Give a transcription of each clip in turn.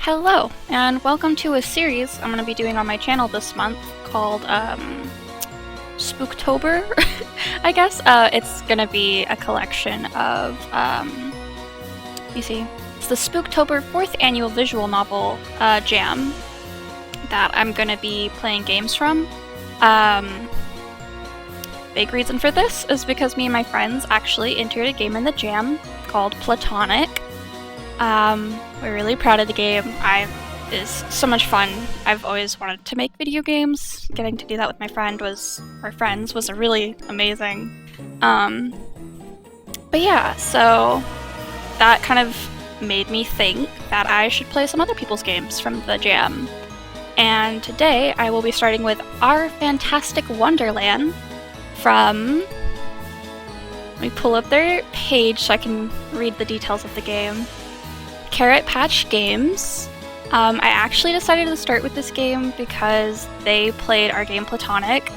Hello, and welcome to a series I'm going to be doing on my channel this month called Spooktober, I guess. It's going to be a collection of, it's the Spooktober 4th Annual Visual Novel Jam that I'm going to be playing games from. Big reason for this is because me and my friends actually entered a game in the jam called Platonic. We're really proud of the game. It's so much fun. I've always wanted to make video games. Getting to do that with my friends was really amazing. But yeah, so that kind of made me think that I should play some other people's games from the jam. And today I will be starting with our Fantastic Wonderland from... Let me pull up their page so I can read the details of the game. Carrot Patch Games. I actually decided to start with this game because they played our game Platonic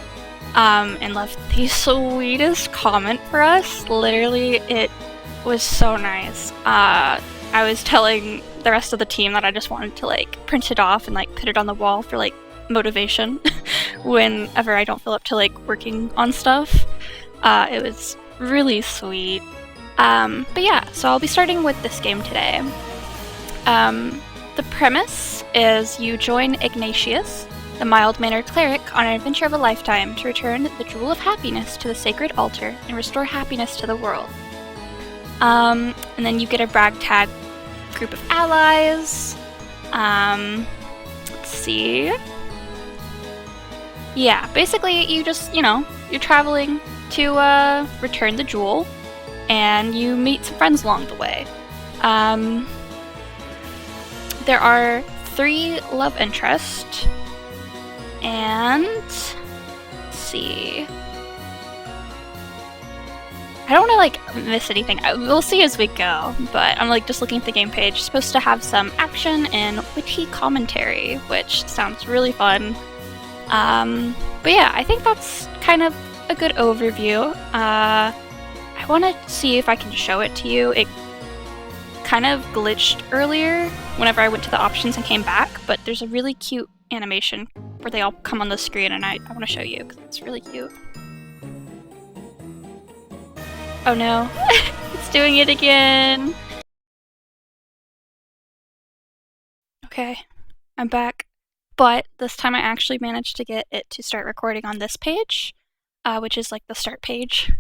and left the sweetest comment for us. Literally, it was so nice. I was telling the rest of the team that I just wanted to print it off and put it on the wall for motivation whenever I don't feel up to working on stuff. It was really sweet. But yeah, so I'll be starting with this game today. The premise is you join Ignatius, the mild-mannered cleric, on an adventure of a lifetime to return the Jewel of Happiness to the sacred altar and restore happiness to the world. And then you get a ragtag group of allies. Let's see. Yeah, basically you just, you're traveling to return the jewel, and you meet some friends along the way. There are 3 love interests, and let's see. I don't want to miss anything. We'll see as we go, but I'm just looking at the game page. It's supposed to have some action and witty commentary, which sounds really fun. But yeah, I think that's kind of a good overview. I want to see if I can show it to you. It kind of glitched earlier whenever I went to the options and came back, but there's a really cute animation where they all come on the screen, and I want to show you because it's really cute. Oh no, it's doing it again! Okay, I'm back. But this time I actually managed to get it to start recording on this page, which is the start page.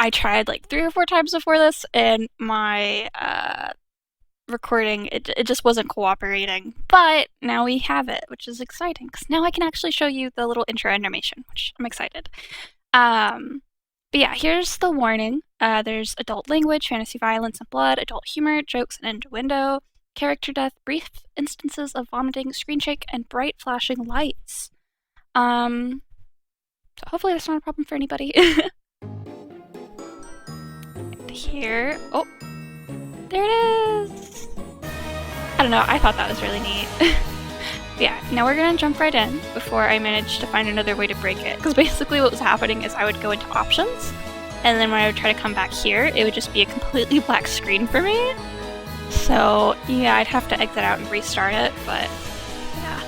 I tried 3 or 4 times before this, and my recording, it just wasn't cooperating. But now we have it, which is exciting, because now I can actually show you the little intro animation, which I'm excited. But yeah, here's the warning. There's adult language, fantasy violence and blood, adult humor, jokes and innuendo, character death, brief instances of vomiting, screen shake, and bright flashing lights. So hopefully that's not a problem for anybody. Here. Oh, there it is. I don't know, I thought that was really neat. Yeah, now we're gonna jump right in before I manage to find another way to break it. Because basically what was happening is I would go into options, and then when I would try to come back here, it would just be a completely black screen for me. So yeah, I'd have to exit out and restart it, but yeah.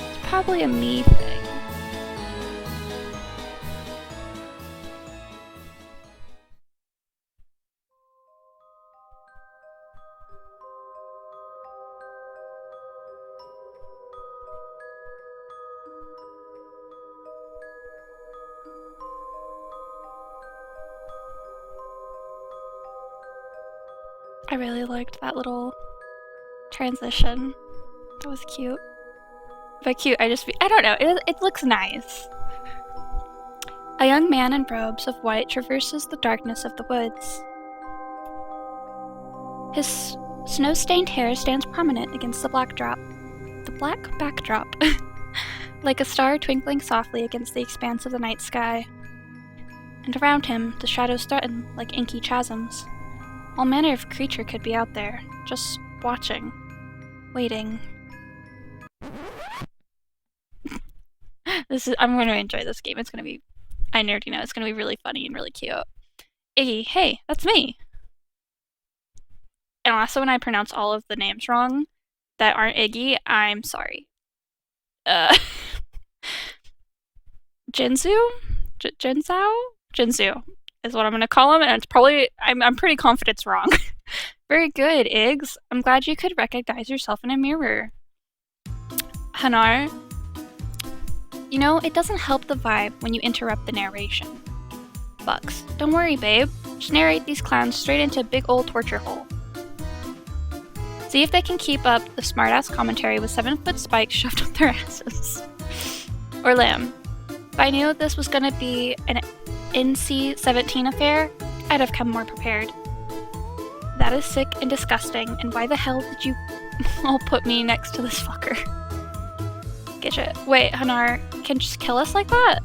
It's probably a me thing. I really liked that little transition. That was cute. By cute, I don't know, it looks nice. A young man in robes of white traverses the darkness of the woods. His snow-stained hair stands prominent against the black backdrop, like a star twinkling softly against the expanse of the night sky. And around him, the shadows threaten like inky chasms. All manner of creature could be out there, just watching, waiting. I'm going to enjoy this game. I already know, it's going to be really funny and really cute. Iggy, hey, that's me! And also when I pronounce all of the names wrong that aren't Iggy, I'm sorry. Genzou? Genzou is what I'm gonna call him, and it's probably, I'm pretty confident it's wrong. Very good, Iggs. I'm glad you could recognize yourself in a mirror. Hanar, you know, it doesn't help the vibe when you interrupt the narration. Bugs, don't worry, babe. Just narrate these clowns straight into a big old torture hole. See if they can keep up the smartass commentary with 7-foot spikes shoved up their asses. Or Lamb, if I knew this was gonna be an NC-17 affair, I'd have come more prepared. That is sick and disgusting, and why the hell did you all put me next to this fucker? Getcha. Wait, Hanar, can you just kill us like that?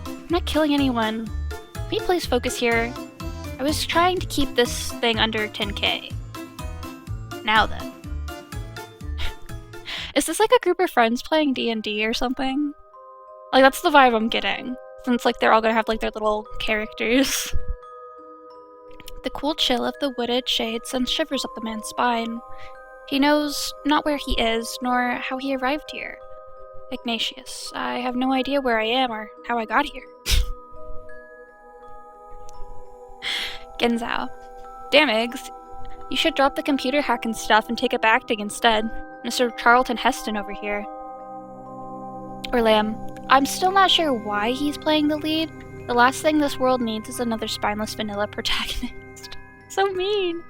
I'm not killing anyone. Can we please focus here? I was trying to keep this thing under 10k. Now then. Is this like a group of friends playing D&D or something? Like, that's the vibe I'm getting. Since, like, they're all gonna have, like, their little characters. The cool chill of the wooded shade sends shivers up the man's spine. He knows not where he is, nor how he arrived here. Ignatius, I have no idea where I am or how I got here. Genzou. Damn, Eggs. You should drop the computer hacking stuff and take up acting instead. Mr. Charlton Heston over here. Or Lamb. I'm still not sure why he's playing the lead. The last thing this world needs is another spineless vanilla protagonist. So mean.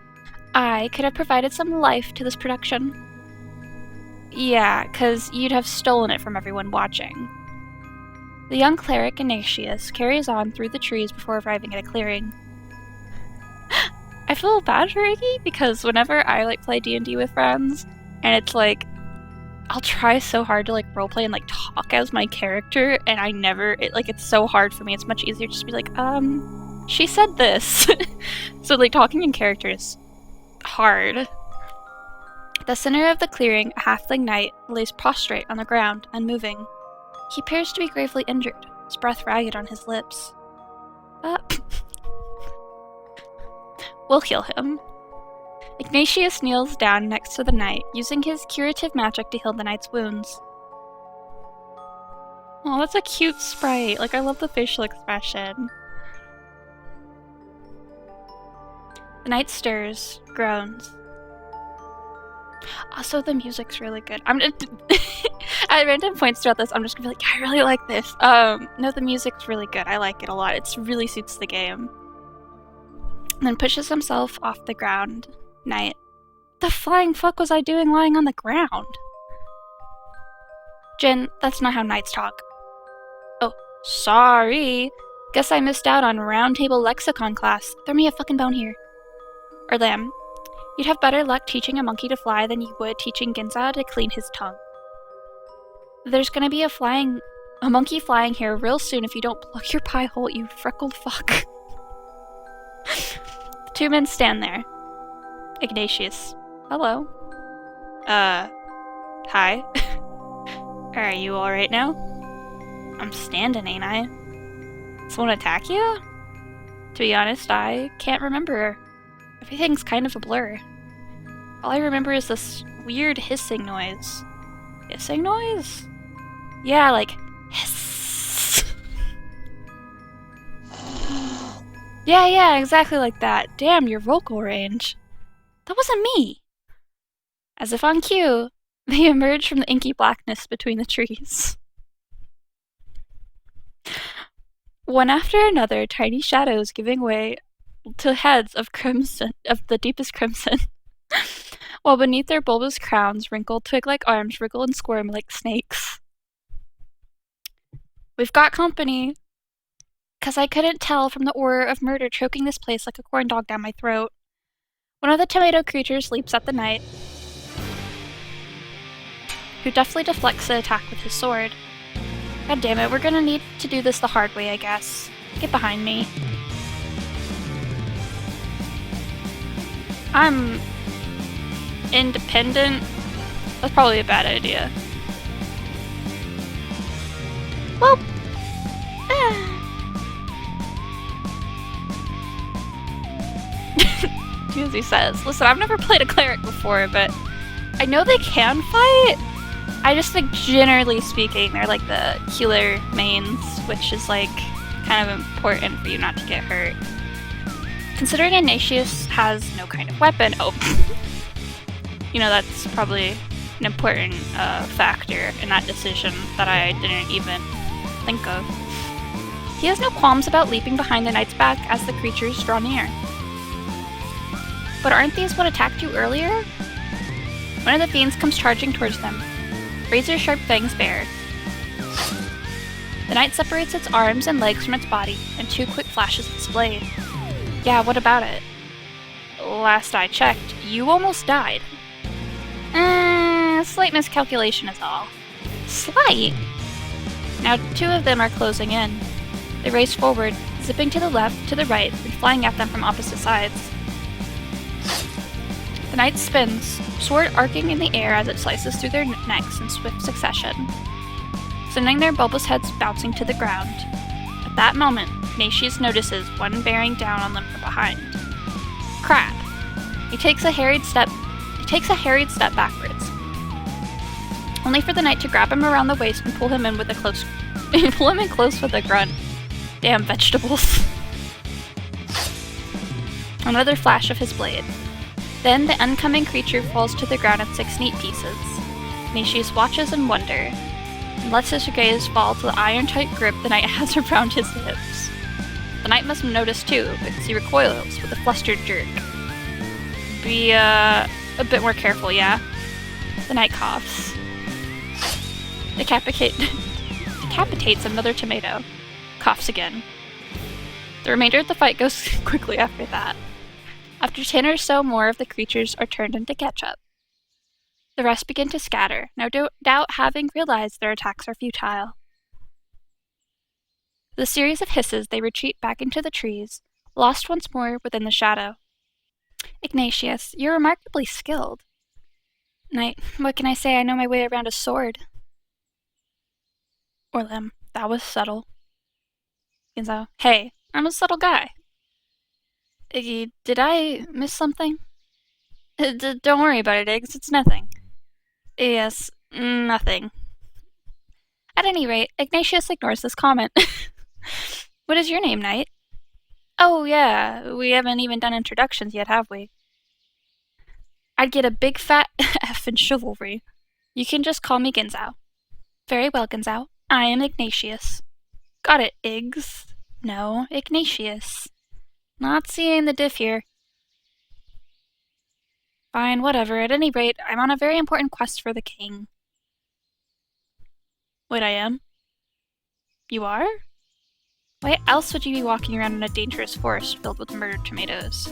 I could have provided some life to this production. Yeah, 'cause you'd have stolen it from everyone watching. The young cleric Ignatius carries on through the trees before arriving at a clearing. I feel bad for Iggy because whenever I like play D&D with friends, and it's like, I'll try so hard to like roleplay and like talk as my character, and I never, it's so hard for me. It's much easier to just be like, she said this. So like talking in character is hard. At the center of the clearing, a halfling knight lays prostrate on the ground, unmoving. He appears to be gravely injured, his breath ragged on his lips. We'll heal him. Ignatius kneels down next to the knight, using his curative magic to heal the knight's wounds. Oh, that's a cute sprite. Like, I love the facial expression. The knight stirs, groans. Also, the music's really good. At random points throughout this, I'm just gonna be like, I really like this. No, the music's really good. I like it a lot. It really suits the game. And then pushes himself off the ground. Knight. The flying fuck was I doing lying on the ground? Jin, that's not how knights talk. Oh, sorry. Guess I missed out on roundtable lexicon class. Throw me a fucking bone here. Or Lamb. You'd have better luck teaching a monkey to fly than you would teaching Genzou to clean his tongue. There's gonna be a monkey flying here real soon if you don't plug your pie hole, you freckled fuck. The two men stand there. Ignatius. Hello. Hi. Are you alright now? I'm standing, ain't I? Someone attack you? To be honest, I can't remember. Everything's kind of a blur. All I remember is this weird hissing noise. Hissing noise? Yeah, like hiss. Yeah, exactly like that. Damn, your vocal range. That wasn't me. As if on cue, they emerge from the inky blackness between the trees. One after another, tiny shadows giving way to heads of crimson, of the deepest crimson, while beneath their bulbous crowns, wrinkled twig-like arms wriggle and squirm like snakes. We've got company. 'Cause I couldn't tell from the aura of murder choking this place like a corn dog down my throat. One of the tomato creatures leaps at the knight, who deftly deflects the attack with his sword. God damn it, we're gonna need to do this the hard way, I guess. Get behind me. I'm independent. That's probably a bad idea. Well, he says, listen, I've never played a cleric before, but I know they can fight. I just think, generally speaking, they're like the healer mains, which is like kind of important for you not to get hurt. Considering Ignatius has no kind of weapon, you know, that's probably an important factor in that decision that I didn't even think of. He has no qualms about leaping behind the knight's back as the creatures draw near. But aren't these what attacked you earlier? One of the fiends comes charging towards them, razor-sharp fangs bared. The knight separates its arms and legs from its body, and 2 quick flashes of its blade. Yeah, what about it? Last I checked, you almost died. Slight miscalculation is all. Slight? Now 2 of them are closing in. They race forward, zipping to the left, to the right, and flying at them from opposite sides. The knight spins, sword arcing in the air as it slices through their necks in swift succession, sending their bulbous heads bouncing to the ground. At that moment, Ignatius notices one bearing down on them from behind. Crap! He takes a harried step backwards, only for the knight to grab him around the waist and pull him in close with a grunt. Damn vegetables. Another flash of his blade. Then the oncoming creature falls to the ground in 6 neat pieces. Ignatius watches in wonder, and lets his gaze fall to the iron-tight grip the knight has around his hips. The knight must notice too, because he recoils with a flustered jerk. Be, a bit more careful, yeah? The knight coughs. Decapitates another tomato. Coughs again. The remainder of the fight goes quickly after that. After 10 or so more of the creatures are turned into ketchup. The rest begin to scatter, no doubt having realized their attacks are futile. With a series of hisses, they retreat back into the trees, lost once more within the shadow. Ignatius, you're remarkably skilled. Knight, what can I say? I know my way around a sword. Orlem, that was subtle. Genzou, hey, I'm a subtle guy. Iggy, did I miss something? Don't worry about it, Iggs, it's nothing. Yes, nothing. At any rate, Ignatius ignores this comment. What is your name, Knight? Oh yeah, we haven't even done introductions yet, have we? I'd get a big fat F in chivalry. You can just call me Genzou. Very well, Genzou. I am Ignatius. Got it, Iggs. No, Ignatius. Not seeing the diff here. Fine, whatever. At any rate, I'm on a very important quest for the king. Wait, I am? You are? Why else would you be walking around in a dangerous forest filled with murdered tomatoes?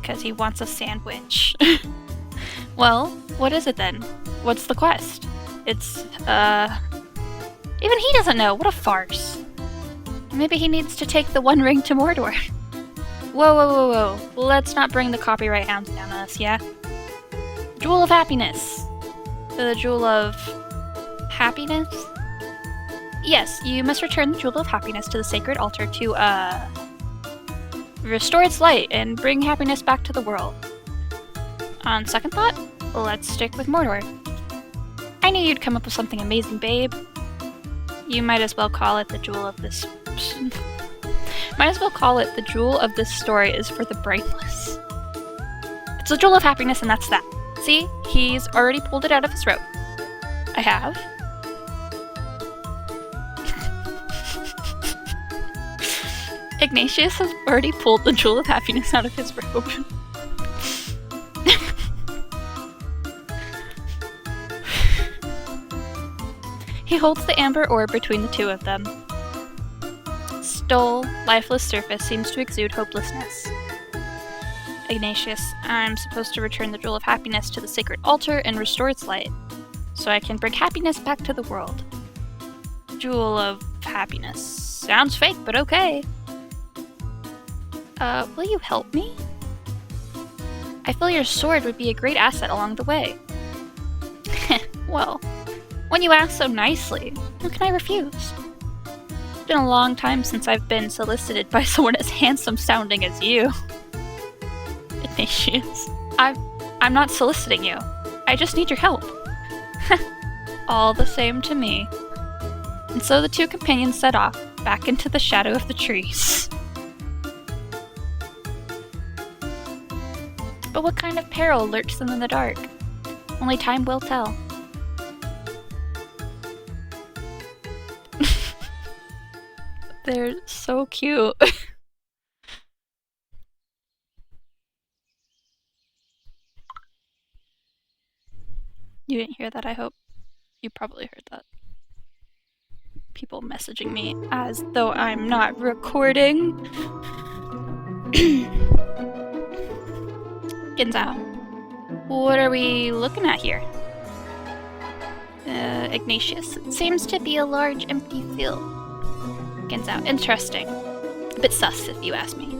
Because he wants a sandwich. Well, what is it then? What's the quest? It's, even he doesn't know. What a farce. Maybe he needs to take the One Ring to Mordor. Whoa. Let's not bring the copyright hounds down on us, yeah? Jewel of Happiness. The Jewel of Happiness? Yes, you must return the Jewel of Happiness to the sacred altar to, restore its light and bring happiness back to the world. On second thought, let's stick with Mordor. I knew you'd come up with something amazing, babe. You might as well call it the Jewel of this... Might as well call it the Jewel of this story is for the brainless. It's the Jewel of Happiness and that's that. See? He's already pulled it out of his robe. I have. Ignatius has already pulled the Jewel of Happiness out of his robe. He holds the amber orb between the 2 of them. Its dull, lifeless surface seems to exude hopelessness. Ignatius, I'm supposed to return the Jewel of Happiness to the sacred altar and restore its light, so I can bring happiness back to the world. Jewel of Happiness. Sounds fake, but okay. Will you help me? I feel your sword would be a great asset along the way. Well, when you ask so nicely, how can I refuse? It's been a long time since I've been solicited by someone as handsome sounding as you. Ignatius. I'm not soliciting you. I just need your help. All the same to me. And so the two companions set off, back into the shadow of the trees. But what kind of peril lurks them in the dark? Only time will tell. They're so cute. You didn't hear that, I hope. You probably heard that. People messaging me as though I'm not recording. Genzou, what are we looking at here? Ignatius, it seems to be a large empty field. Genzou, interesting. A bit sus, if you ask me.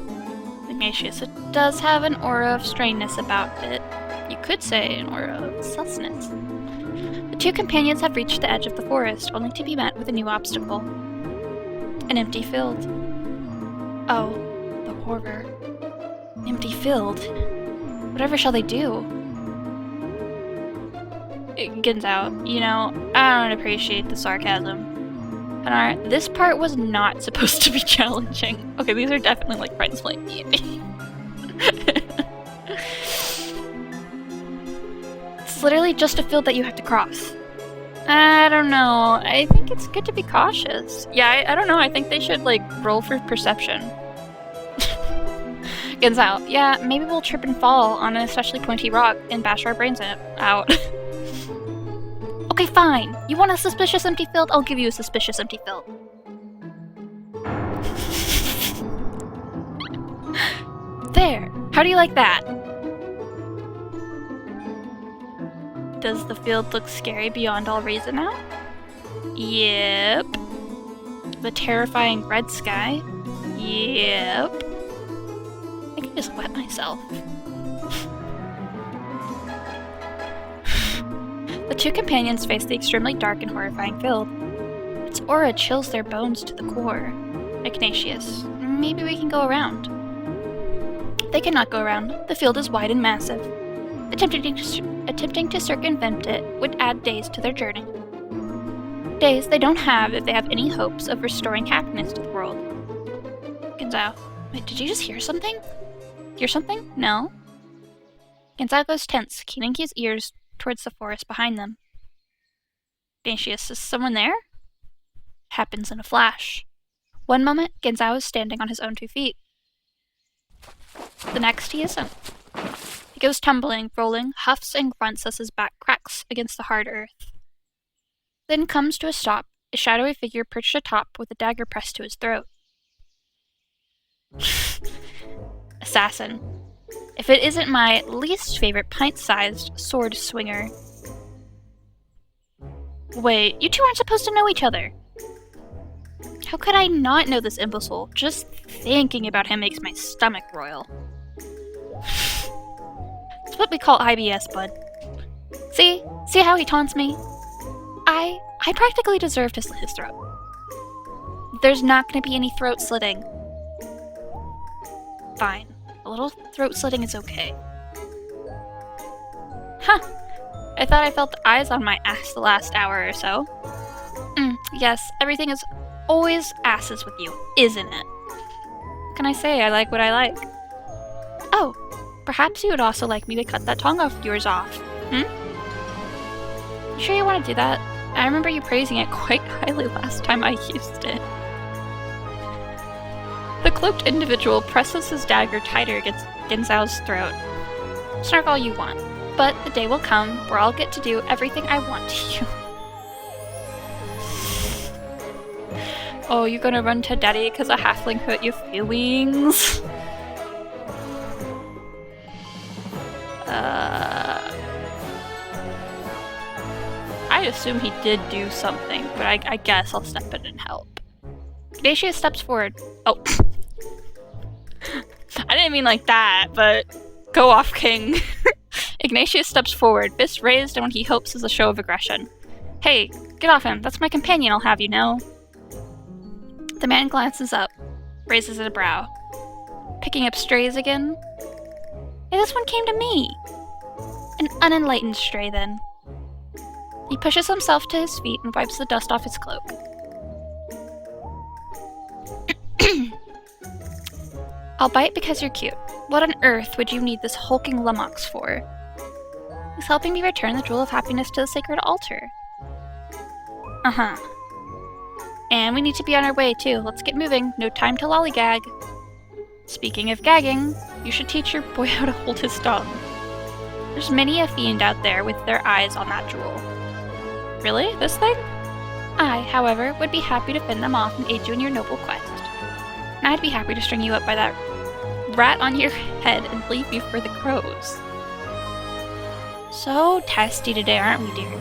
Ignatius, it does have an aura of strangeness about it. You could say an aura of susness. The two companions have reached the edge of the forest, only to be met with a new obstacle. An empty field. Oh, the horror. Empty field. Whatever shall they do? Genzou, you know, I don't appreciate the sarcasm. Hanar, this part was not supposed to be challenging. Okay, these are definitely like friends playing D&D. It's literally just a field that you have to cross. I don't know. I think it's good to be cautious. Yeah, I don't know. I think they should, like, roll for perception. Genzou, yeah, maybe we'll trip and fall on an especially pointy rock and bash our brains out. Okay, fine. You want a suspicious empty field? I'll give you a suspicious empty field. There. How do you like that? Does the field look scary beyond all reason now? Yep. The terrifying red sky? Yep. I can just wet myself. The two companions face the extremely dark and horrifying field. Its aura chills their bones to the core. Ignatius, maybe we can go around. They cannot go around. The field is wide and massive. Attempting to circumvent it would add days to their journey. Days they don't have if they have any hopes of restoring happiness to the world. Genzou, wait, did you just hear something? Hear something? No? Genzou goes tense, keeping his ears towards the forest behind them. Ignatius, is someone there? Happens in a flash. One moment, Genzou is standing on his own 2 feet. The next, he isn't. He goes tumbling, rolling, huffs and grunts as his back cracks against the hard earth. Then comes to a stop, a shadowy figure perched atop with a dagger pressed to his throat. Assassin. If it isn't my least favorite pint-sized sword swinger. Wait, you two aren't supposed to know each other. How could I not know this imbecile? Just thinking about him makes my stomach roil. It's what we call IBS, bud. See? See how he taunts me? I practically deserve to slit his throat. There's not gonna be any throat slitting. Fine. A little throat slitting is okay. Huh. I thought I felt the eyes on my ass the last hour or so. Yes, everything is always asses with you, isn't it? What can I say? I like what I like. Oh, perhaps you would also like me to cut that tongue of yours off. You sure you want to do that? I remember you praising it quite highly last time I used it. The cloaked individual presses his dagger tighter against Genzou's throat. Snark all you want, but the day will come where I'll get to do everything I want to you. Oh, you gonna run to daddy because a halfling hurt your feelings? I assume he did do something, but I guess I'll step in and help. Ignatius steps forward. Oh. I didn't mean like that, but go off, king. Ignatius steps forward, fist raised in what he hopes is a show of aggression. Hey, get off him. That's my companion, I'll have you know. The man glances up, raises a brow. Picking up strays again? Hey, this one came to me! An unenlightened stray, then. He pushes himself to his feet and wipes the dust off his cloak. I'll bite because you're cute. What on earth would you need this hulking lummox for? He's helping me return the Jewel of Happiness to the sacred altar. Uh-huh. And we need to be on our way, too. Let's get moving. No time to lollygag. Speaking of gagging, you should teach your boy how to hold his tongue. There's many a fiend out there with their eyes on that jewel. Really? This thing? I, however, would be happy to fend them off and aid you in your noble quest. And I'd be happy to string you up by that rat on your head and leave you for the crows. So testy today, aren't we, dear?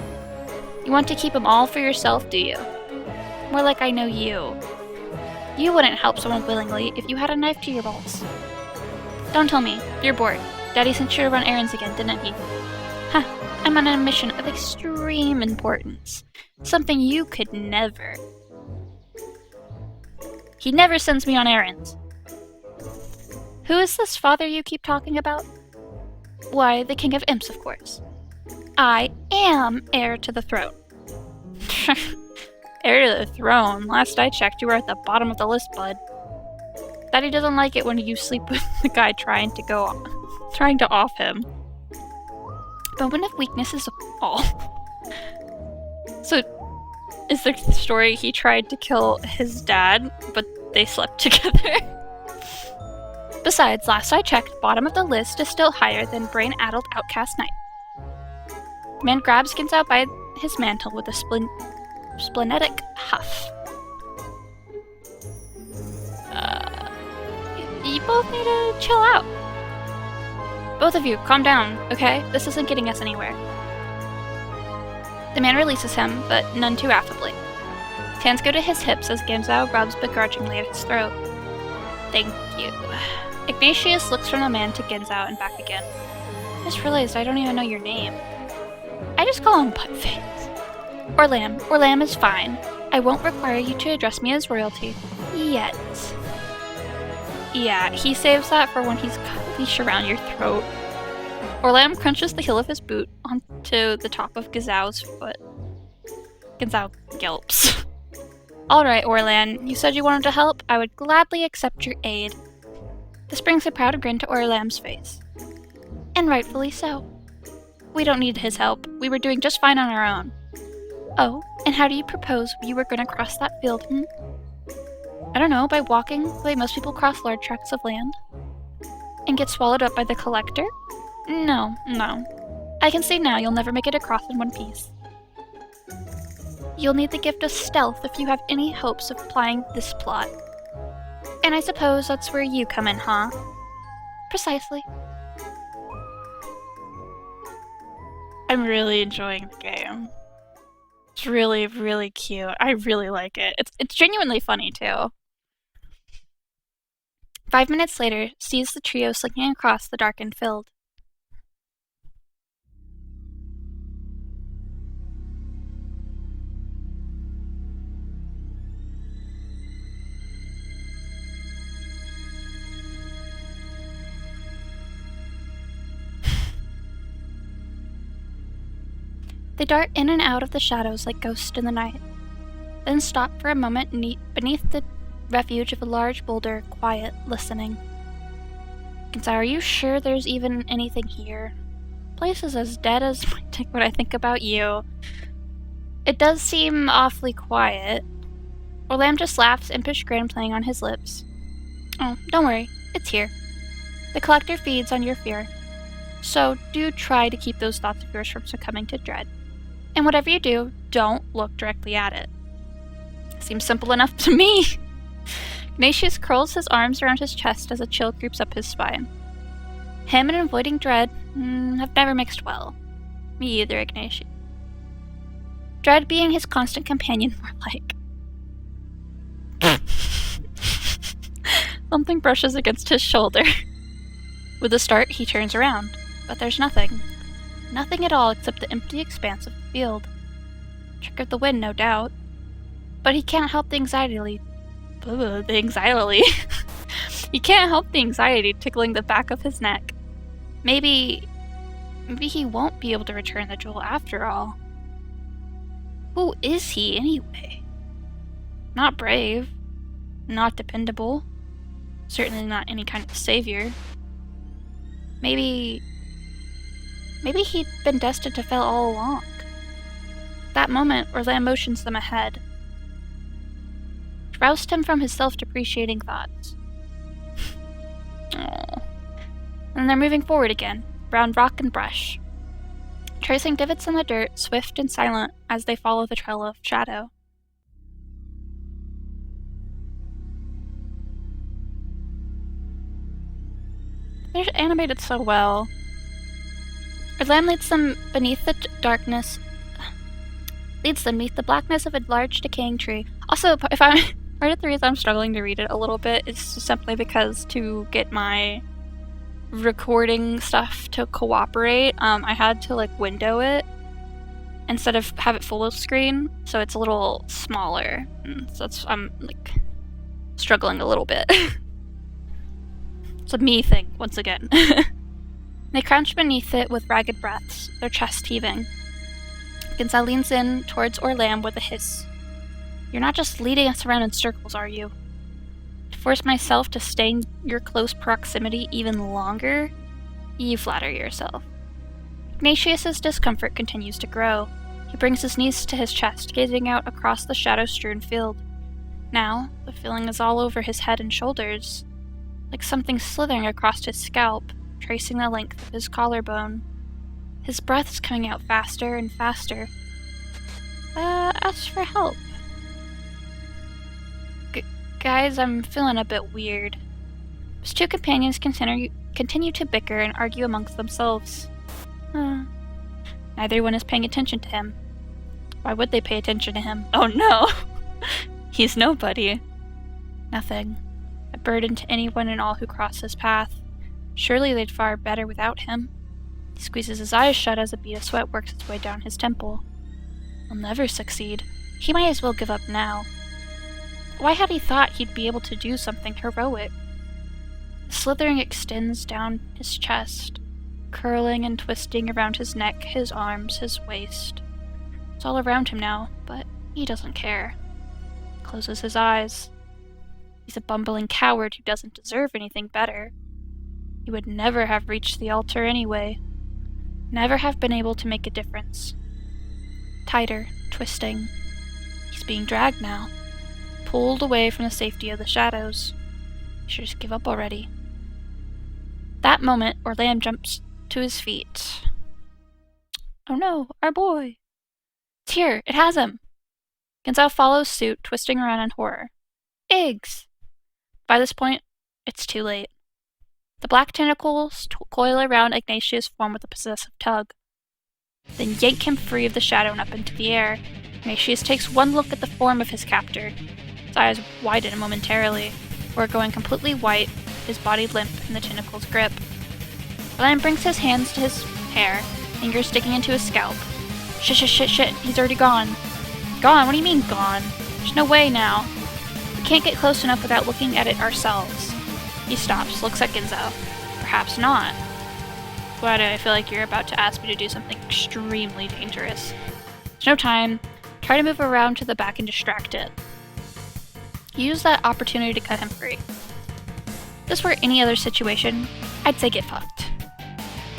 You want to keep them all for yourself, do you? More like I know you. You wouldn't help someone willingly if you had a knife to your balls. Don't tell me. You're bored. Daddy sent you to run errands again, didn't he? Huh. I'm on a mission of extreme importance. Something you could never. He never sends me on errands. Who is this father you keep talking about? Why, the King of Imps, of course. I am heir to the throne. Heir to the throne? Last I checked, you were at the bottom of the list, bud. Daddy doesn't like it when you sleep with the guy trying to off him. But when if weakness is all? So, is the story he tried to kill his dad, but they slept together? Besides, last I checked, bottom of the list is still higher than brain-addled outcast knight. Man grabs Genzou by his mantle with a splenetic huff. You both need to chill out. Both of you, calm down, okay? This isn't getting us anywhere. The man releases him, but none too affably. His hands go to his hips as Genzou rubs begrudgingly at his throat. Thank you. Ignatius looks from the man to Genzou and back again. I just realized I don't even know your name. I just call him Buttface. Or Lamb. Or Lamb is fine. I won't require you to address me as royalty. Yet. Yeah, he saves that for when he's got leash around your throat. Orlam crunches the heel of his boot onto the top of Genzou's foot. Genzou gulps. Alright, Orlan, you said you wanted to help? I would gladly accept your aid. This brings a proud grin to Orlam's face. And rightfully so. We don't need his help. We were doing just fine on our own. Oh, and how do you propose you were going to cross that field, I don't know, by walking the way most people cross large tracts of land? And get swallowed up by the collector? No. I can say now you'll never make it across in one piece. You'll need the gift of stealth if you have any hopes of applying this plot. And I suppose that's where you come in, huh? Precisely. I'm really enjoying the game. It's really, really cute. I really like it. It's genuinely funny, too. 5 minutes later, sees the trio slinking across the darkened field. They dart in and out of the shadows like ghosts in the night, then stop for a moment beneath the refuge of a large boulder, quiet, listening. Genzou, are you sure there's even anything here? Place is as dead as what I think about you. It does seem awfully quiet. Orlam just laughs, impish grin playing on his lips. Oh, don't worry, it's here. The collector feeds on your fear. So do try to keep those thoughts of yours from succumbing to dread. And whatever you do, don't look directly at it. Seems simple enough to me. Ignatius curls his arms around his chest as a chill creeps up his spine. Him and avoiding dread have never mixed well. Me either, Ignatius. Dread being his constant companion, more like. Something brushes against his shoulder. With a start, he turns around, but there's nothing. Nothing at all except the empty expanse of the field. Trick of the wind, no doubt. But he can't help the anxiety. He can't help the anxiety tickling the back of his neck. Maybe he won't be able to return the jewel after all. Who is he anyway? Not brave, not dependable, certainly not any kind of savior. Maybe he'd been destined to fail all along. At that moment, Orlan motions them ahead. It roused him from his self-depreciating thoughts. Aww. And they're moving forward again, around rock and brush, tracing divots in the dirt, swift and silent as they follow the trail of shadow. They're animated so well. Orlan leads them beneath the blackness of a large decaying tree. Also, if I'm part of the reason I'm struggling to read it a little bit is simply because to get my recording stuff to cooperate, I had to like window it instead of have it full screen, so it's a little smaller. So I'm like struggling a little bit. It's a me thing once again. They crouch beneath it with ragged breaths, their chest heaving. Genzou leans in towards Orlan with a hiss. You're not just leading us around in circles, are you? To force myself to stay in your close proximity even longer? You flatter yourself. Ignatius's discomfort continues to grow. He brings his knees to his chest, gazing out across the shadow-strewn field. Now, the feeling is all over his head and shoulders, like something slithering across his scalp, tracing the length of his collarbone. His breath is coming out faster and faster. Ask for help. Guys, I'm feeling a bit weird. His two companions continue to bicker and argue amongst themselves. Neither one is paying attention to him. Why would they pay attention to him? Oh no! He's nobody. Nothing. A burden to anyone and all who cross his path. Surely they'd fare better without him. He squeezes his eyes shut as a bead of sweat works its way down his temple. He'll never succeed. He might as well give up now. Why had he thought he'd be able to do something heroic? The slithering extends down his chest, curling and twisting around his neck, his arms, his waist. It's all around him now, but he doesn't care. He closes his eyes. He's a bumbling coward who doesn't deserve anything better. He would never have reached the altar anyway. Never have been able to make a difference. Tighter, twisting. He's being dragged now. Pulled away from the safety of the shadows. He should just give up already. That moment, Orlan jumps to his feet. Oh no, our boy! It's here! It has him! Genzou follows suit, twisting around in horror. Eggs! By this point, it's too late. The black tentacles coil around Ignatius' form with a possessive tug. Then yank him free of the shadow and up into the air. Ignatius takes one look at the form of his captor. His eyes widen momentarily, before going completely white, his body limp in the tentacle's grip. Orlan brings his hands to his hair, fingers sticking into his scalp. Shit, he's already gone. Gone? What do you mean, gone? There's no way now. We can't get close enough without looking at it ourselves. He stops, looks at Genzou. Perhaps not. Why do I feel like you're about to ask me to do something extremely dangerous? There's no time. Try to move around to the back and distract it. Use that opportunity to cut him free. If this were any other situation, I'd say get fucked.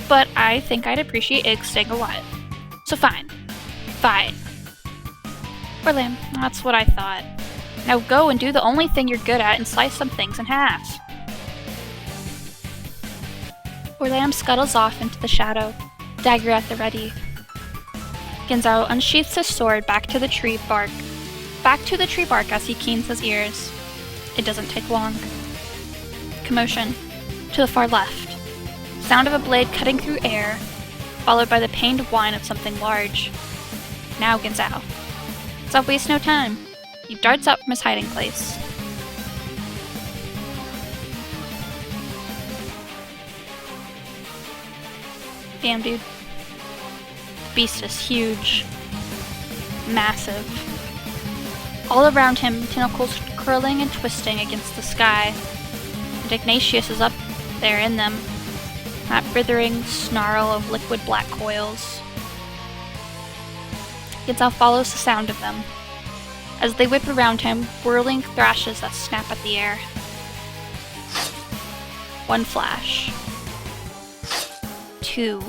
But I think I'd appreciate Ig staying alive. So fine. Orlan, that's what I thought. Now go and do the only thing you're good at and slice some things in half. Orlan scuttles off into the shadow, dagger at the ready. Genzou unsheaths his sword back to the tree bark as he keens his ears. It doesn't take long. Commotion. To the far left. Sound of a blade cutting through air, followed by the pained whine of something large. Now Genzou. Genzou wastes no time. He darts out from his hiding place. Damn, dude. The beast is huge. Massive. All around him, tentacles curling and twisting against the sky. And Ignatius is up there in them. that withering snarl of liquid black coils. Genzou follows the sound of them, as they whip around him, whirling thrashes that snap at the air. One flash. Two.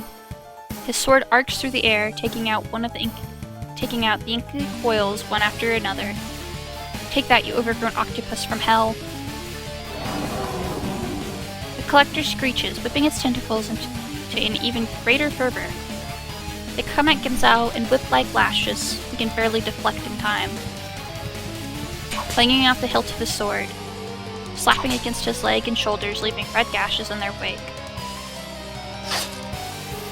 His sword arcs through the air, taking out the inky coils one after another. Take that, you overgrown octopus from hell. The collector screeches, whipping its tentacles into an even greater fervor. They come at Genzou in whip-like lashes he can barely deflect in time, clanging off the hilt of his sword, slapping against his leg and shoulders, leaving red gashes in their wake.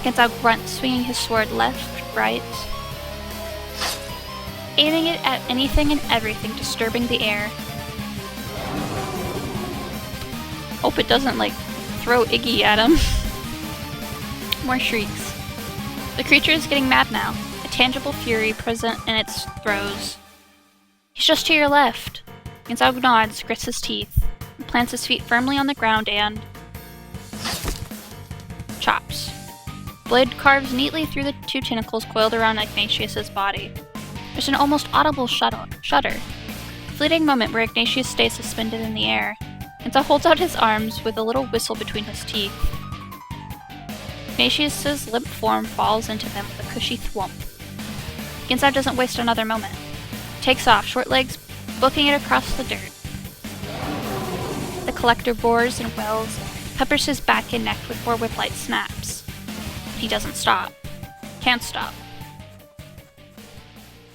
Genzou grunts, swinging his sword left, right, aiming it at anything and everything disturbing the air. Hope it doesn't, throw Iggy at him. More shrieks. The creature is getting mad now, a tangible fury present in its throes. He's just to your left. Genzou nods, grits his teeth, and plants his feet firmly on the ground and chops. Blade carves neatly through the two tentacles coiled around Ignatius' body. There's an almost audible shudder. A fleeting moment where Ignatius stays suspended in the air. Genzou holds out his arms with a little whistle between his teeth. Ignatius' limp form falls into them with a cushy thwomp. Genzou doesn't waste another moment. He takes off, short legs booking it across the dirt. The collector roars and wails, peppers his back and neck with more whip-like snaps. He doesn't stop. Can't stop.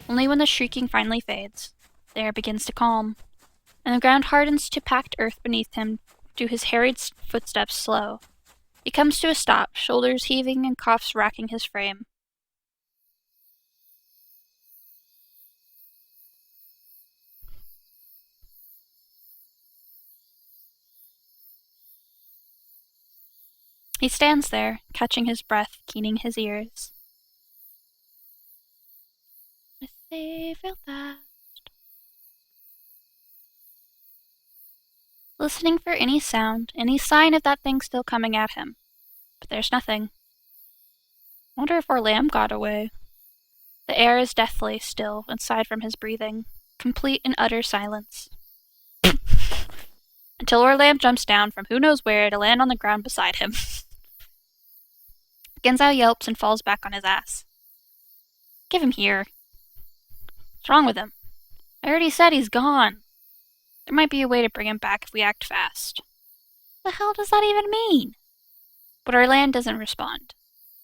Only when the shrieking finally fades, the air begins to calm, and the ground hardens to packed earth beneath him do his harried footsteps slow. He comes to a stop, shoulders heaving and coughs racking his frame. He stands there, catching his breath, keening his ears. I say real fast. Listening for any sound, any sign of that thing still coming at him. But there's nothing. Wonder if our lamb got away. The air is deathly still, aside from his breathing. Complete and utter silence. Until our lamb jumps down from who knows where to land on the ground beside him. Genzou yelps and falls back on his ass. Give him here. What's wrong with him? I already said he's gone. There might be a way to bring him back if we act fast. The hell does that even mean? But Orlan doesn't respond.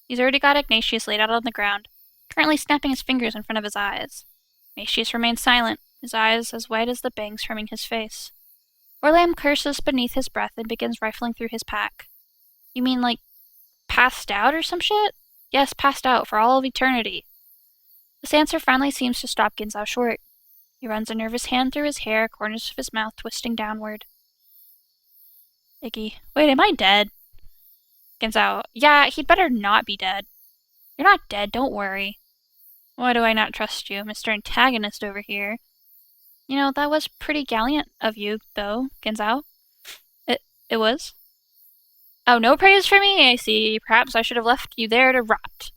He's already got Ignatius laid out on the ground, currently snapping his fingers in front of his eyes. Ignatius remains silent, his eyes as white as the bangs framing his face. Orlan curses beneath his breath and begins rifling through his pack. You mean, passed out or some shit? Yes, passed out for all of eternity. This answer finally seems to stop Genzou short. He runs a nervous hand through his hair, corners of his mouth twisting downward. Iggy, wait, am I dead? Genzou, yeah, he'd better not be dead. You're not dead, don't worry. Why do I not trust you, Mr. Antagonist over here? You know, that was pretty gallant of you, though, Genzou. It was? Oh, no praise for me, I see. Perhaps I should have left you there to rot.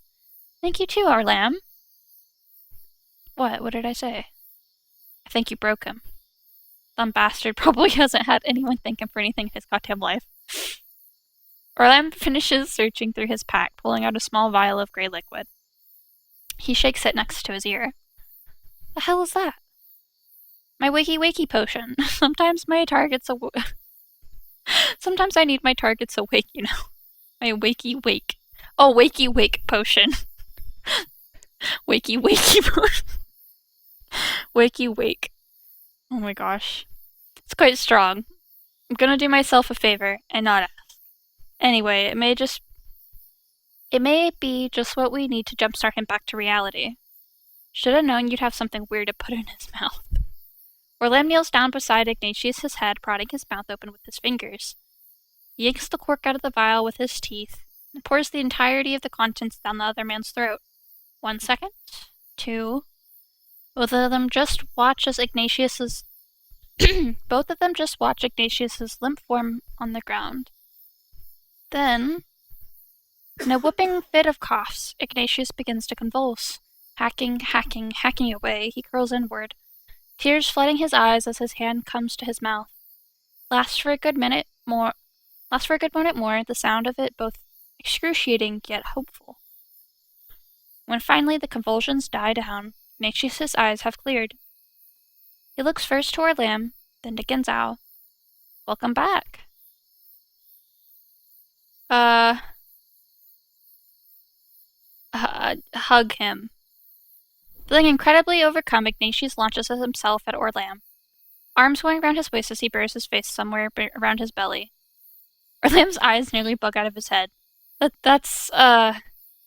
Thank you too, our lamb. What did I say? I think you broke him. Some bastard probably hasn't had anyone thank him for anything in his goddamn life. Orlan finishes searching through his pack, pulling out a small vial of grey liquid. He shakes it next to his ear. The hell is that? My wakey-wakey potion. Sometimes I need my targets awake, you know. My wakey-wake. Oh, wakey-wake potion. Wakey-wakey potion. Wakey-wake. Oh my gosh. It's quite strong. I'm gonna do myself a favor and not ask. Anyway, it may be just what we need to jumpstart him back to reality. Should have known you'd have something weird to put in his mouth. Orlan kneels down beside Ignatius' head, prodding his mouth open with his fingers. He yanks the cork out of the vial with his teeth and pours the entirety of the contents down the other man's throat. 1 second. 2. Both of them just watch Ignatius's limp form on the ground. Then In a whooping fit of coughs, Ignatius begins to convulse. Hacking away, he curls inward, tears flooding his eyes as his hand comes to his mouth. Lasts for a good moment more, the sound of it both excruciating yet hopeful. When finally the convulsions die down, Ignatius's eyes have cleared. He looks first toward Lamb, then to Genzou. Welcome back. Hug him. Feeling incredibly overcome, Ignatius launches himself at Orlam, arms going around his waist as he buries his face somewhere around his belly. Orlam's eyes nearly bug out of his head. He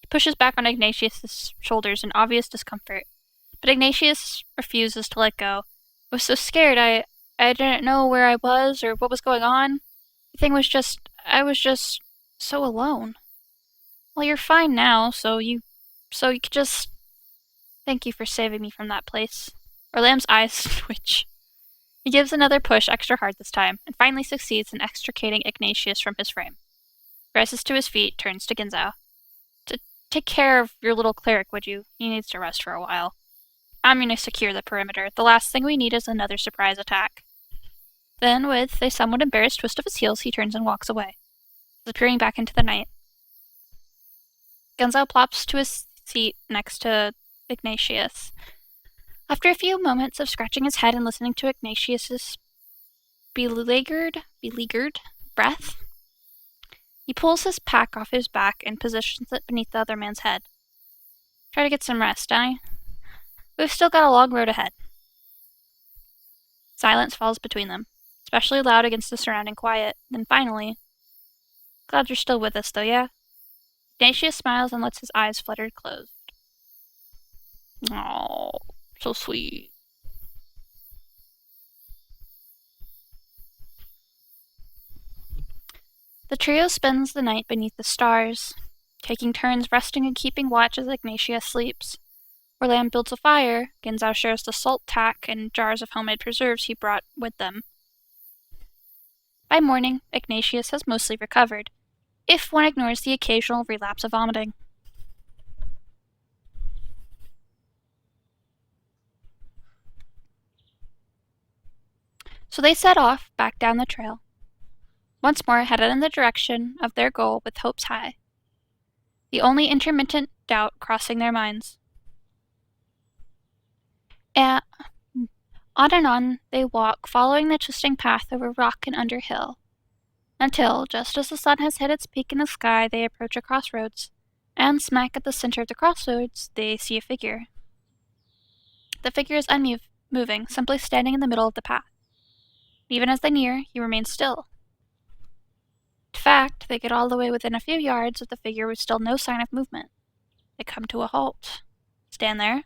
pushes back on Ignatius' shoulders in obvious discomfort, but Ignatius refuses to let go. I was so scared, I didn't know where I was or what was going on. I was just so alone. Well, you're fine now, so you could just... Thank you for saving me from that place. Orlam's eyes twitch. He gives another push extra hard this time, and finally succeeds in extricating Ignatius from his frame. Rises to his feet, turns to Genzou. Take care of your little cleric, would you? He needs to rest for a while. I'm going to secure the perimeter. The last thing we need is another surprise attack. Then, with a somewhat embarrassed twist of his heels, he turns and walks away, disappearing back into the night. Genzou plops to his seat next to Ignatius. After a few moments of scratching his head and listening to Ignatius's beleaguered breath, he pulls his pack off his back and positions it beneath the other man's head. Try to get some rest, eh? We've still got a long road ahead. Silence falls between them, especially loud against the surrounding quiet. Then finally, glad you're still with us, though, yeah? Ignatius smiles and lets his eyes flutter closed. Oh, so sweet. The trio spends the night beneath the stars, taking turns resting and keeping watch as Ignatius sleeps. Orlam builds a fire. Genzou shares the salt tack and jars of homemade preserves he brought with them. By morning, Ignatius has mostly recovered, if one ignores the occasional relapse of vomiting. So they set off back down the trail, once more headed in the direction of their goal with hopes high, the only intermittent doubt crossing their minds. On and on they walk, following the twisting path over rock and under hill, until, just as the sun has hit its peak in the sky, they approach a crossroads, and smack at the center of the crossroads, they see a figure. The figure is unmoving, simply standing in the middle of the path. Even as they near, he remains still. In fact, they get all the way within a few yards of the figure with still no sign of movement. They come to a halt. Stand there.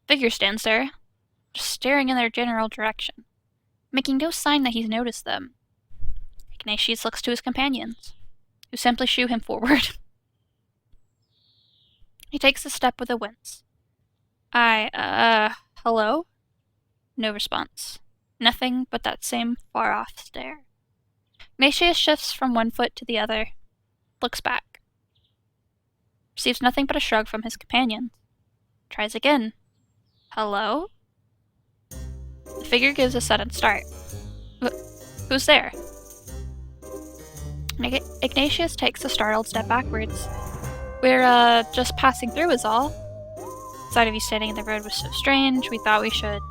Figure stands there, just staring in their general direction, making no sign that he's noticed them. Ignatius looks to his companions, who simply shoo him forward. He takes a step with a wince. Hello? No response. Nothing but that same far-off stare. Ignatius shifts from one foot to the other, looks back. Receives nothing but a shrug from his companions. Tries again. Hello? The figure gives a sudden start. Who's there? Ignatius takes a startled step backwards. We're, just passing through is all. The sight of you standing in the road was so strange, we thought we should...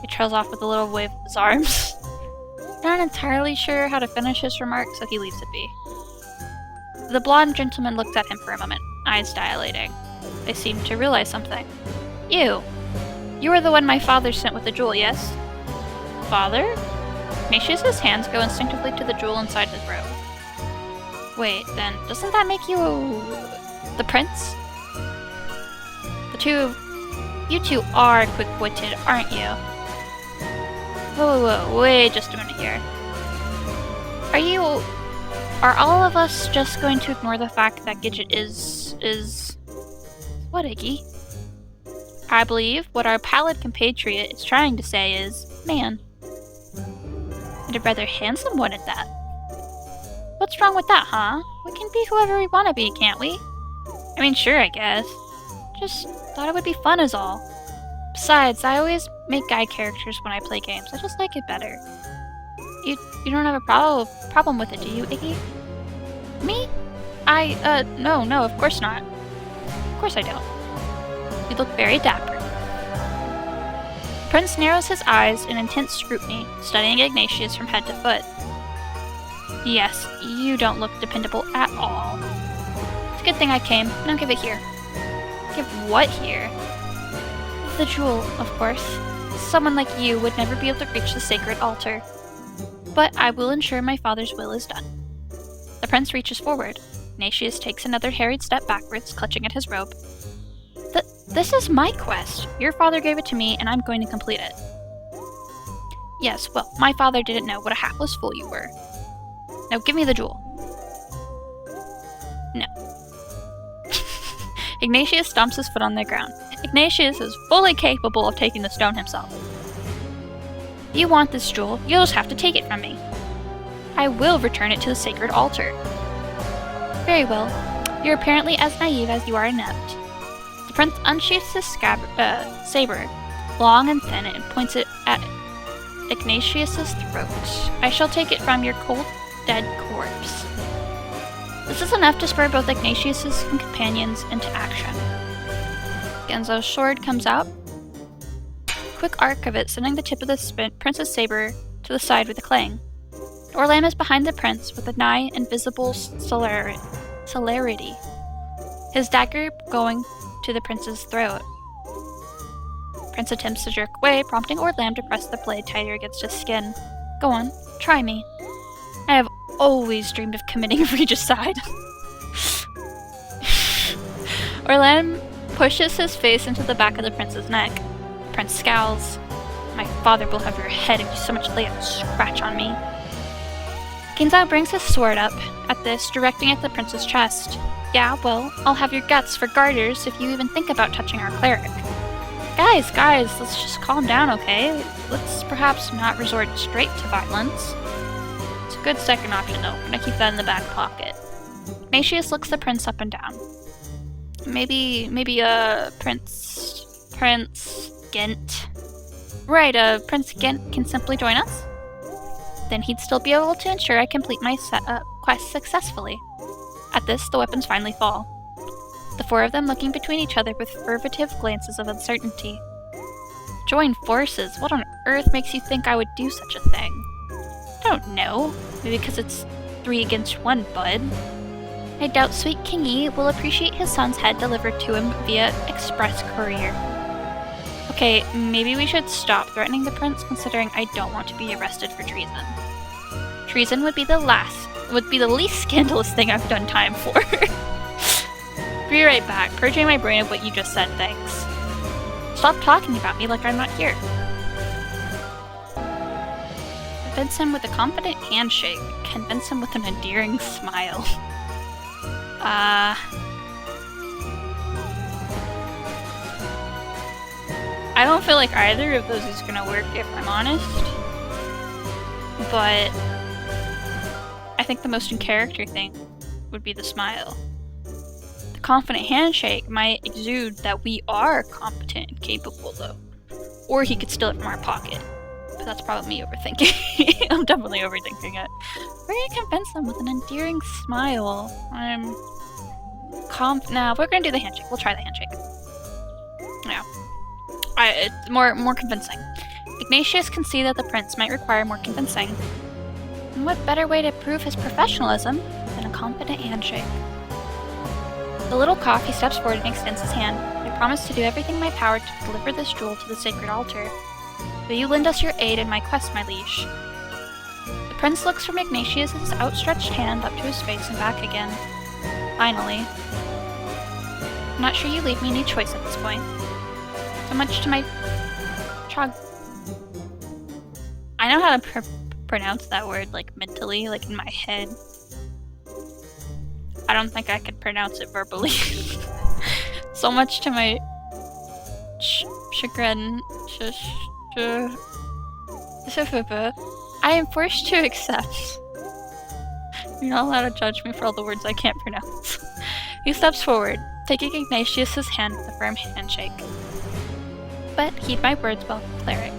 He trails off with a little wave of his arms. Not entirely sure how to finish his remark, so he leaves it be. The blonde gentleman looked at him for a moment, eyes dilating. They seemed to realize something. You were the one my father sent with the jewel, yes? Father? Ignatius's hands go instinctively to the jewel inside his robe. Wait, then, doesn't that make you the prince? You two are quick-witted, aren't you? Whoa, wait just a minute here. Are all of us just going to ignore the fact that Gidget is... What, Iggy? I believe what our pallid compatriot is trying to say is, man. And a rather handsome one at that. What's wrong with that, huh? We can be whoever we want to be, can't we? I mean, sure, I guess. Just thought it would be fun is all. Besides, I always make guy characters when I play games. I just like it better. You don't have a problem with it, do you, Iggy? Me? No, of course not. Of course I don't. You look very dapper. The prince narrows his eyes in intense scrutiny, studying Ignatius from head to foot. Yes, you don't look dependable at all. It's a good thing I came. Now give it here. Give what here? The jewel, of course. Someone like you would never be able to reach the sacred altar. But I will ensure my father's will is done. The prince reaches forward. Ignatius takes another harried step backwards, clutching at his robe. This is my quest. Your father gave it to me, and I'm going to complete it. Yes, well, my father didn't know what a hapless fool you were. Now give me the jewel. No. Ignatius stomps his foot on the ground. Ignatius is fully capable of taking the stone himself. If you want this jewel, you'll just have to take it from me. I will return it to the sacred altar. Very well. You're apparently as naive as you are inept. The prince unsheaths his saber, long and thin, and points it at Ignatius's throat. I shall take it from your cold, dead corpse. This is enough to spur both Ignatius's companions into action. Genzou's sword comes out. Quick arc of it, sending the tip of the prince's saber to the side with a clang. Orlam is behind the prince with a nigh invisible celerity. His dagger going to the prince's throat. Prince attempts to jerk away, prompting Orlam to press the blade tighter against his skin. Go on, try me. I have always dreamed of committing regicide. Orlam pushes his face into the back of the prince's neck. The prince scowls. My father will have your head if you so much lay a scratch on me. Genzou brings his sword up at this, directing at the prince's chest. Yeah, well, I'll have your guts for garters if you even think about touching our cleric. Guys, let's just calm down, okay? Let's perhaps not resort straight to violence. It's a good second option, though. I'm gonna keep that in the back pocket. Ignatius looks the prince up and down. Maybe, Prince Gent. Right, Prince Gent can simply join us? Then he'd still be able to ensure I complete my quest successfully. At this, the weapons finally fall. The four of them looking between each other with furtive glances of uncertainty. Join forces? What on earth makes you think I would do such a thing? I don't know. Maybe because it's 3 against 1, bud. I doubt sweet Kingy will appreciate his son's head delivered to him via express courier. Okay, maybe we should stop threatening the prince, considering I don't want to be arrested for treason. Treason would be the least scandalous thing I've done time for. Be right back, purging my brain of what you just said, thanks. Stop talking about me like I'm not here. Convince him with a confident handshake. Convince him with an endearing smile. I don't feel like either of those is gonna work, if I'm honest. But I think the most in character thing would be the smile. The confident handshake might exude that we are competent and capable, though. Or he could steal it from our pocket. But that's probably me overthinking. I'm definitely overthinking it. We're gonna convince them with an endearing smile. Nah, we're gonna do the handshake. We'll try the handshake. Yeah. It's more convincing. Ignatius can see that the prince might require more convincing. And what better way to prove his professionalism than a confident handshake? With a little cough, he steps forward and extends his hand. I promise to do everything in my power to deliver this jewel to the sacred altar. Will you lend us your aid in my quest, my liege? The prince looks from Ignatius' outstretched hand up to his face and back again. Finally. I'm not sure you leave me any choice at this point. So much to my... I know how to pronounce that word, like, mentally, like, in my head. I don't think I could pronounce it verbally. So much to my... chagrin... I am forced to accept You're not allowed to judge me for all the words I can't pronounce. He steps forward, taking Ignatius' hand with a firm handshake. But heed my words well, cleric.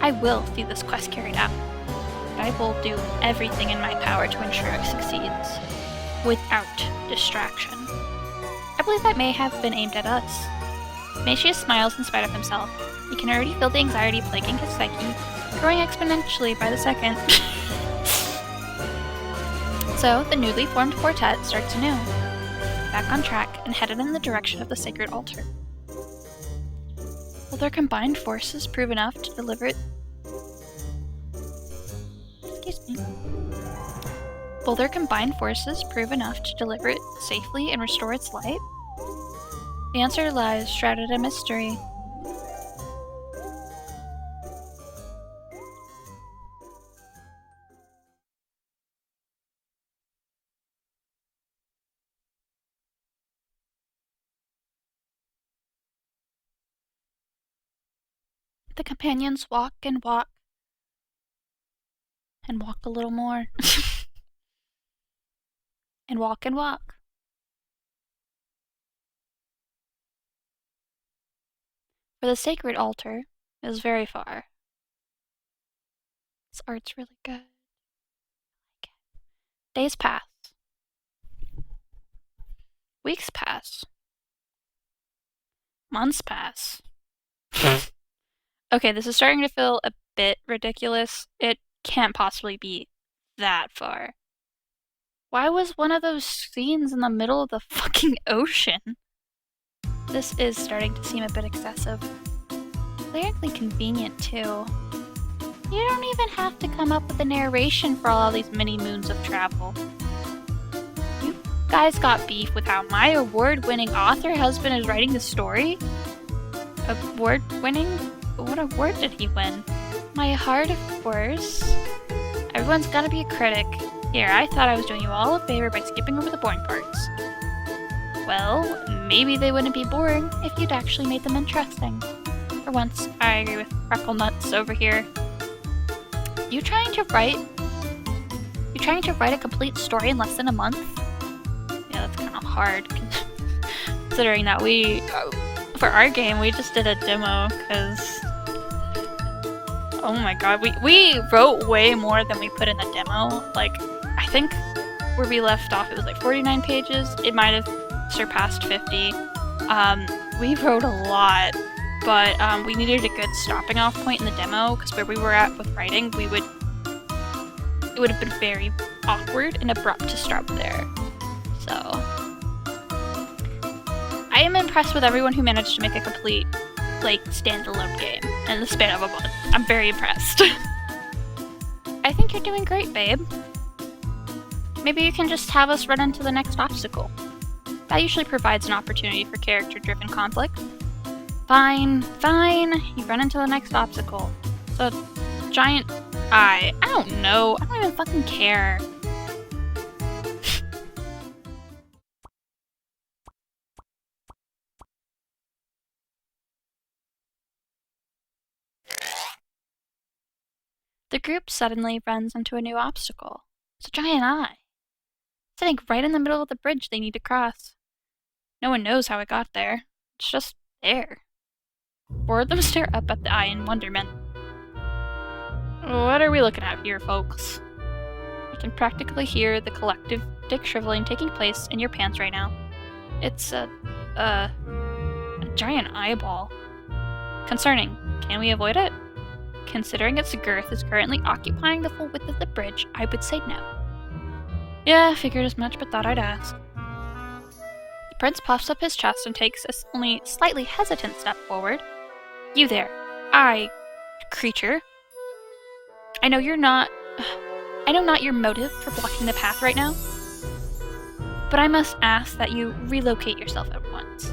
I will see this quest carried out. But I will do everything in my power to ensure it succeeds. Without distraction. I believe that may have been aimed at us. Ignatius smiles in spite of himself. He can already feel the anxiety plaguing his psyche, growing exponentially by the second. So, the newly formed quartet starts anew, back on track and headed in the direction of the sacred altar. Will their combined forces prove enough to deliver it? Excuse me. Will their combined forces prove enough to deliver it safely and restore its light? The answer lies shrouded in mystery. The companions walk and walk, and walk a little more, and walk and walk. For the sacred altar is very far. This art's really good. Days pass. Weeks pass. Months pass. Okay, this is starting to feel a bit ridiculous. It can't possibly be that far. Why was one of those scenes in the middle of the fucking ocean? This is starting to seem a bit excessive. Clearly convenient, too. You don't even have to come up with a narration for all these mini moons of travel. You guys got beef with how my award-winning author husband is writing the story? Award-winning? What award did he win? My heart, of course. Everyone's gotta be a critic. Here, I thought I was doing you all a favor by skipping over the boring parts. Well, maybe they wouldn't be boring if you'd actually made them interesting. For once, I agree with Freckle Nuts over here. You trying to write a complete story in less than a month? Yeah, that's kind of hard, considering that for our game, we just did a demo, because oh my god, we wrote way more than we put in the demo. Like, I think where we left off, it was like 49 pages. It might have surpassed 50. We wrote a lot, but we needed a good stopping off point in the demo, because where we were at with writing, it would have been very awkward and abrupt to stop there. So I am impressed with everyone who managed to make a complete, like, standalone game in the span of a month. I'm very impressed. I think you're doing great, babe. Maybe you can just have us run into the next obstacle. That usually provides an opportunity for character-driven conflict. Fine. You run into the next obstacle. It's a giant eye. I don't know. I don't even fucking care. The group suddenly runs into a new obstacle. It's a giant eye. Sitting right in the middle of the bridge they need to cross. No one knows how it got there. It's just there. Four of them stare up at the eye in wonderment. What are we looking at here, folks? I can practically hear the collective dick shriveling taking place in your pants right now. It's a giant eyeball. Concerning. Can we avoid it? Considering its girth is currently occupying the full width of the bridge, I would say no. Yeah, figured as much, but thought I'd ask. The prince puffs up his chest and takes a only slightly hesitant step forward. You there, creature. I know not your motive for blocking the path right now, but I must ask that you relocate yourself at once.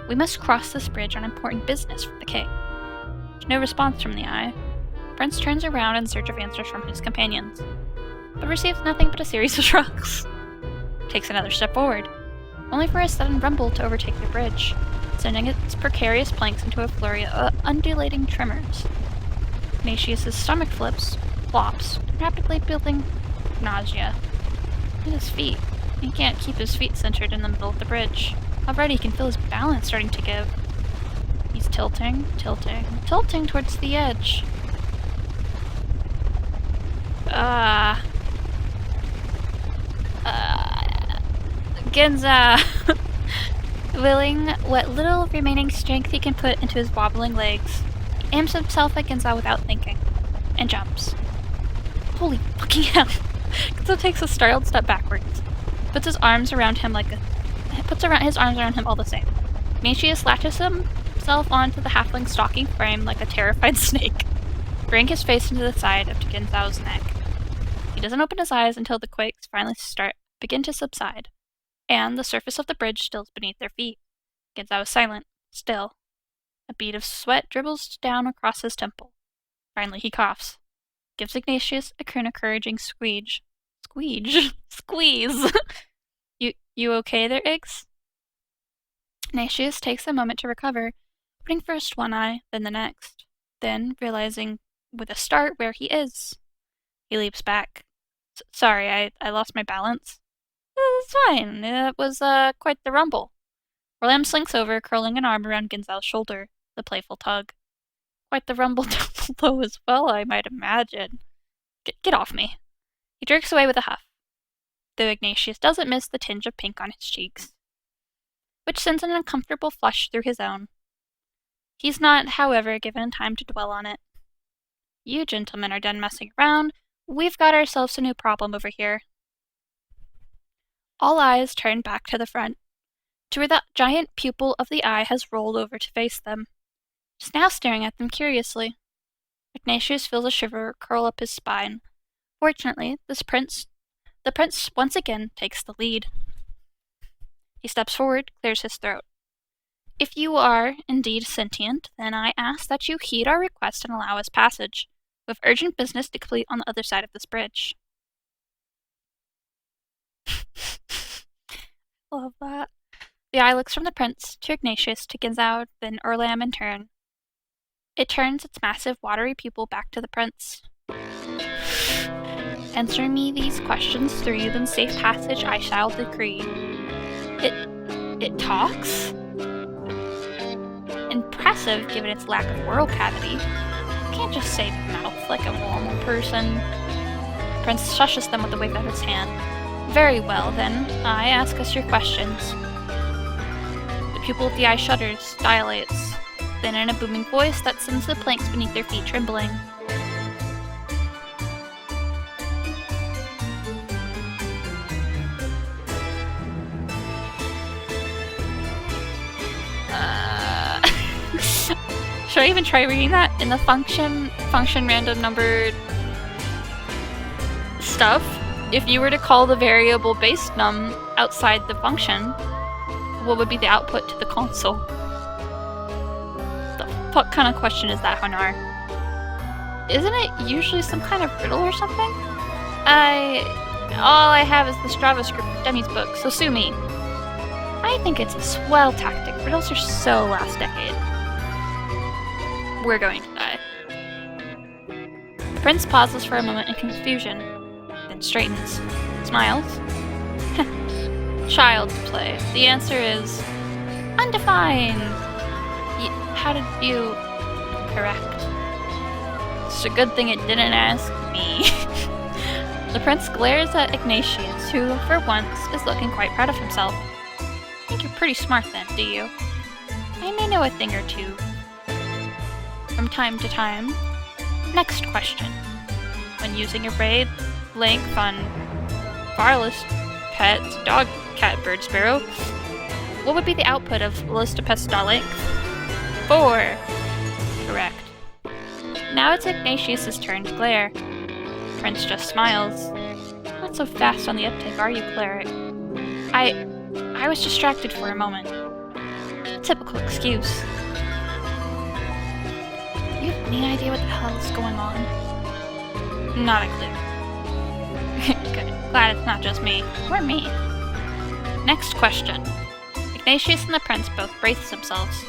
We must cross this bridge on important business for the king. No response from the eye. Prince turns around in search of answers from his companions, but receives nothing but a series of shrugs. Takes another step forward, only for a sudden rumble to overtake the bridge, sending its precarious planks into a flurry of undulating tremors. Ignatius' stomach flops, rapidly building nausea. Look at his feet. He can't keep his feet centered in the middle of the bridge. Already he can feel his balance starting to give. He's tilting towards the edge. Genzou! Willing what little remaining strength he can put into his wobbling legs, he aims himself at Genzou without thinking, and jumps. Holy fucking hell! Genzou takes a startled step backwards, puts his arms around him all the same. Ignatius latches himself onto the halfling's stalking frame like a terrified snake, bringing his face into the side of Genzou's neck. He doesn't open his eyes until the quakes finally begin to subside, and the surface of the bridge stills beneath their feet. Genzou is silent, still. A bead of sweat dribbles down across his temple. Finally he coughs, gives Ignatius an encouraging squeeze. Squeeze! You okay there, Iggs? Ignatius takes a moment to recover, opening first one eye, then the next. Then, realizing with a start where he is, he leaps back. Sorry, I lost my balance. It's fine. It was quite the rumble. Orlam slinks over, curling an arm around Genzou's shoulder, the playful tug. Quite the rumble down below as well, I might imagine. Get off me. He jerks away with a huff, though Ignatius doesn't miss the tinge of pink on his cheeks, which sends an uncomfortable flush through his own. He's not, however, given time to dwell on it. You gentlemen are done messing around. We've got ourselves a new problem over here. All eyes turn back to the front, to where the giant pupil of the eye has rolled over to face them. It's now staring at them curiously. Ignatius feels a shiver curl up his spine. Fortunately, the prince once again takes the lead. He steps forward, clears his throat. If you are indeed sentient, then I ask that you heed our request and allow us passage. We have urgent business to complete on the other side of this bridge. Love that. The eye looks from the prince to Ignatius to Genzou, then Orlam in turn. It turns its massive watery pupil back to the prince. Answer me these questions through you, then safe passage I shall decree. It talks? Impressive, given its lack of oral cavity. You can't just say mouth like a normal person. The prince shushes them with a wave of his hand. Very well, then. I ask us your questions. The pupil of the eye shudders, dilates, then in a booming voice that sends the planks beneath their feet trembling. Should I even try reading that in the function random numbered stuff? If you were to call the variable base num outside the function, what would be the output to the console? What kind of question is that, Hanar? Isn't it usually some kind of riddle or something? All I have is this JavaScript dummies book, so sue me. I think it's a swell tactic. Riddles are so last decade. We're going to die. The prince pauses for a moment in confusion, then straightens, smiles. Child's play. The answer is undefined. How did you... Correct. It's a good thing it didn't ask me. The prince glares at Ignatius, who, for once, is looking quite proud of himself. I think you're pretty smart then, do you? I may know a thing or two. From time to time. Next question. When using a braid length on Varless Pet's dog, cat, bird, sparrow, what would be the output of Velociped's length? 4. Correct. Now it's Ignatius' turn to glare. Prince just smiles. Not so fast on the uptake, are you, cleric? I was distracted for a moment. Typical excuse. You have any idea what the hell is going on? Not a clue. Good. Glad it's not just me. Or me. Next question. Ignatius and the prince both brace themselves.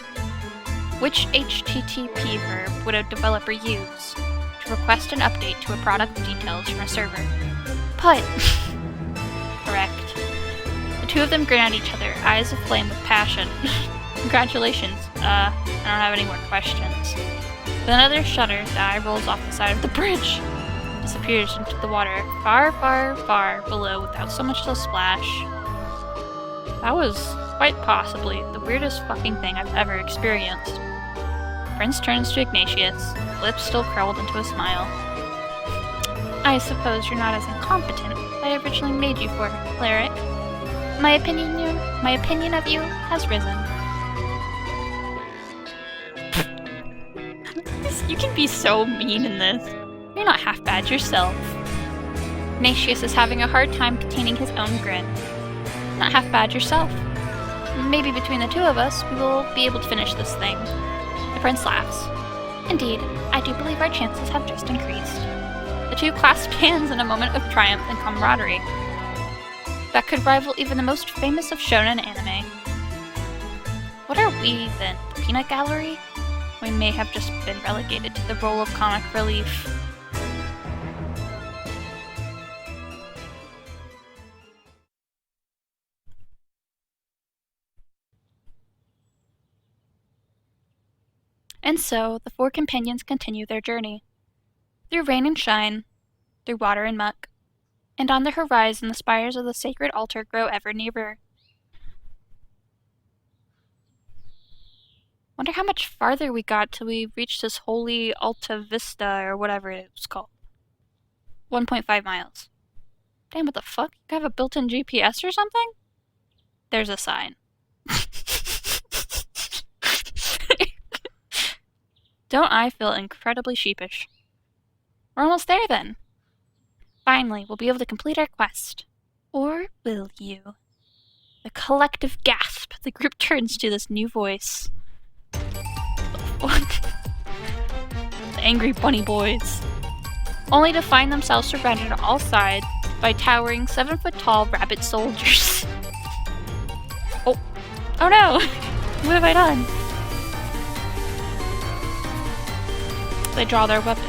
Which HTTP verb would a developer use to request an update to a product details from a server? Put. Correct. two of them grin at each other, eyes aflame with passion. Congratulations. I don't have any more questions. With another shudder, the eye rolls off the side of the bridge. Disappears into the water, far, far, far below without so much as a splash. That was quite possibly the weirdest fucking thing I've ever experienced. Prince turns to Ignatius, lips still curled into a smile. I suppose you're not as incompetent as I originally made you for, cleric. My opinion of you has risen. You can be so mean in this. You're not half bad yourself. Ignatius is having a hard time containing his own grin. Not half bad yourself. Maybe between the two of us, we will be able to finish this thing. The prince laughs. Indeed, I do believe our chances have just increased. The two clasped hands in a moment of triumph and camaraderie. That could rival even the most famous of shonen anime. What are we, then? The peanut gallery? We may have just been relegated to the role of comic relief. And so, the four companions continue their journey. Through rain and shine, through water and muck, and on the horizon the spires of the sacred altar grow ever nearer. Wonder how much farther we got till we reached this holy Alta Vista, or whatever it was called. 1.5 miles. Damn, what the fuck? You have a built-in GPS or something? There's a sign. Don't I feel incredibly sheepish? We're almost there, then. Finally, we'll be able to complete our quest. Or will you? A collective gasp. The group turns to this new voice. What? The angry bunny boys. Only to find themselves surrounded on all sides by towering 7-foot-tall rabbit soldiers. Oh no! What have I done? They draw their weapons.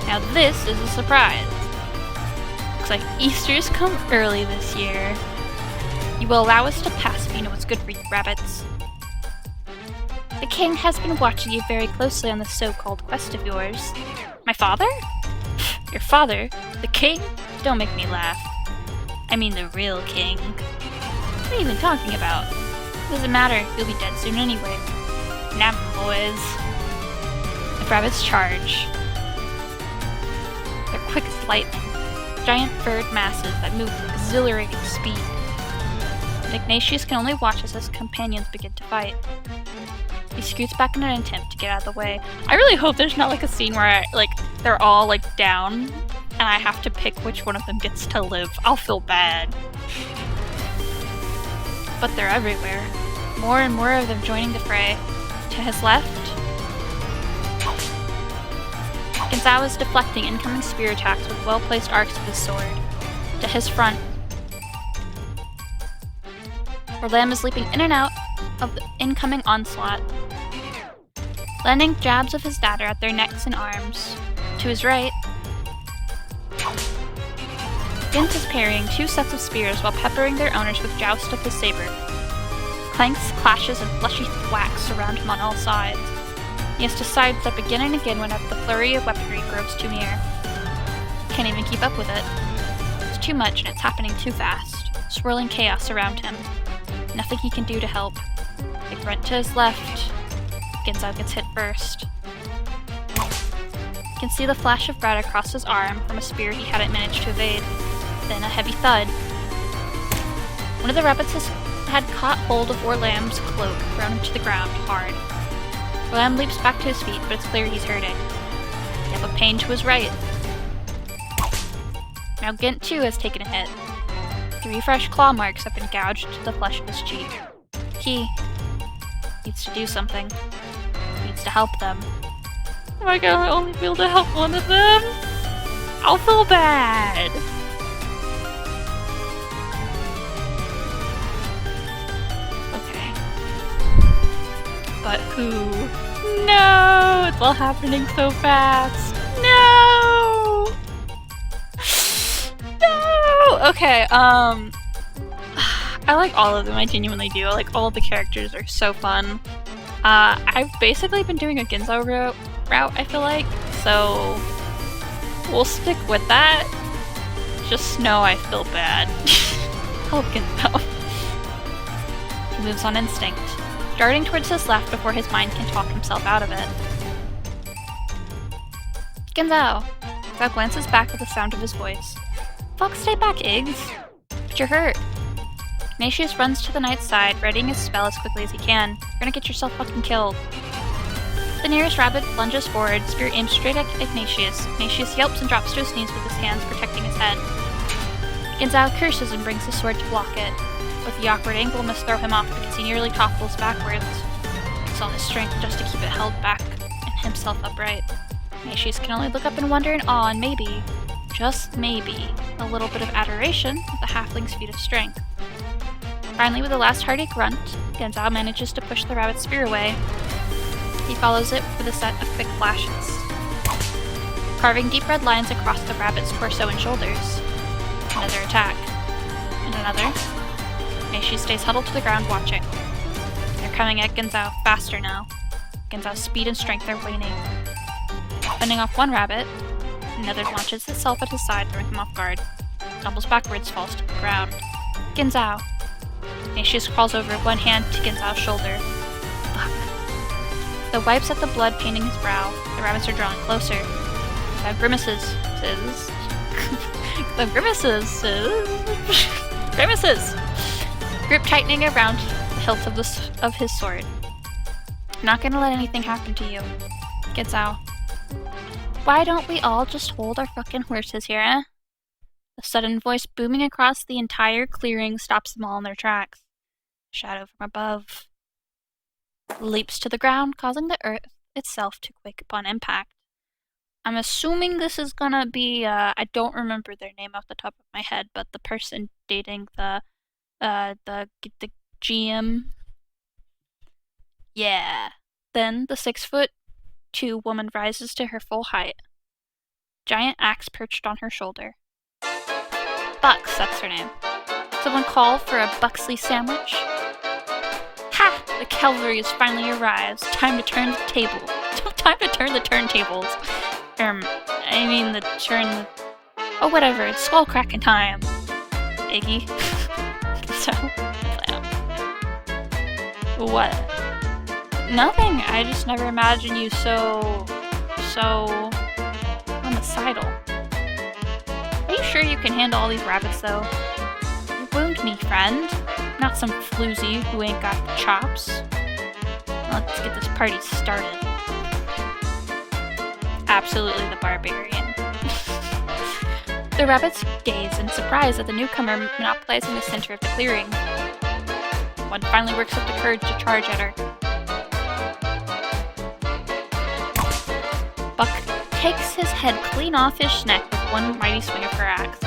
Now this is a surprise. Looks like Easter's come early this year. You will allow us to pass if you know what's good for you, rabbits. The king has been watching you very closely on this so-called quest of yours. My father? Your father? The king? Don't make me laugh. I mean the real king. What are you even talking about? Doesn't matter, you'll be dead soon anyway. Nap, boys. The rabbits charge. They're quick as lightning. Giant furred masses that move with exhilarating speed. And Ignatius can only watch as his companions begin to fight. He scoots back in an attempt to get out of the way. I really hope there's not like a scene where they're all down and I have to pick which one of them gets to live. I'll feel bad. But they're everywhere. More and more of them joining the fray. To his left, Genzou is deflecting incoming spear attacks with well-placed arcs of his sword. To his front, Orlam is leaping in and out of the incoming onslaught, landing jabs of his dagger at their necks and arms. To his right, Genzou is parrying two sets of spears while peppering their owners with joust of his saber. Clanks, clashes, and fleshy thwacks surround him on all sides. He has to sidestep again and again whenever the flurry of weaponry grows too near. Can't even keep up with it. It's too much and it's happening too fast. Swirling chaos around him. Nothing he can do to help. Big grunt to his left. Genzou gets hit first. You can see the flash of red across his arm from a spear he hadn't managed to evade. Then a heavy thud. One of the rabbits had caught hold of Orlam's cloak, thrown him to the ground hard. Orlam leaps back to his feet, but it's clear he's hurting. Yep, a pain to his right. Now Gent too has taken a hit. 3 fresh claw marks have been gouged into the flesh of his cheek. He needs to do something. He needs to help them. Am I gonna only be able to help one of them? I'll feel bad! Okay. But who? No! It's all happening so fast! No! No! Okay, I like all of them, I genuinely do. Like, all of the characters are so fun. I've basically been doing a Genzou route, I feel like, so we'll stick with that. Just know I feel bad. Help Genzou. He moves on instinct, darting towards his left before his mind can talk himself out of it. Genzou! Genzou glances back at the sound of his voice. Fuck, stay back, Iggs. But you're hurt. Ignatius runs to the knight's side, readying his spell as quickly as he can. You're gonna get yourself fucking killed. The nearest rabbit lunges forward, spear aims straight at Ignatius. Ignatius yelps and drops to his knees with his hands protecting his head. Genzou curses and brings his sword to block it. With the awkward angle must throw him off because he nearly topples backwards. It's all his strength just to keep it held back and himself upright. Ignatius can only look up in wonder and awe and maybe, just maybe, a little bit of adoration at the halfling's feat of strength. Finally, with a last hearty grunt, Genzou manages to push the rabbit's spear away. He follows it with a set of quick flashes, carving deep red lines across the rabbit's torso and shoulders. Another attack. And another. Ignatius stays huddled to the ground watching. They're coming at Genzou faster now. Genzou's speed and strength are waning. Fending off one rabbit, another launches itself at his side, throwing him off guard. Stumbles backwards, falls to the ground. Genzou! Ignatius crawls over one hand to Genzou's shoulder. Fuck. The wipes at the blood painting his brow. The rabbits are drawing closer. Genzou grimaces. The grimaces. Grimaces! Grip tightening around the hilt of his sword. I'm not gonna let anything happen to you. Genzou. Why don't we all just hold our fucking horses here, eh? A sudden voice booming across the entire clearing stops them all in their tracks. A shadow from above leaps to the ground, causing the earth itself to quake upon impact. I'm assuming this is gonna be, I don't remember their name off the top of my head, but the person dating the GM. Yeah. Then the 6'2" woman rises to her full height. Giant axe perched on her shoulder. Bucks, that's her name. Someone call for a Buxley sandwich? Ha! The cavalry has finally arrived. Time to turn the table. Time to turn the turntables. Oh, whatever. It's skull cracking time. Iggy. So, what? Nothing. I just never imagined you so homicidal. Are you sure you can handle all these rabbits, though? You wound me, friend. Not some floozy who ain't got the chops. Let's get this party started. Absolutely the barbarian. The rabbits gaze in surprise at the newcomer monopolizing the center of the clearing. One finally works up the courage to charge at her. Buck takes his head clean off his neck with one mighty swing of her axe.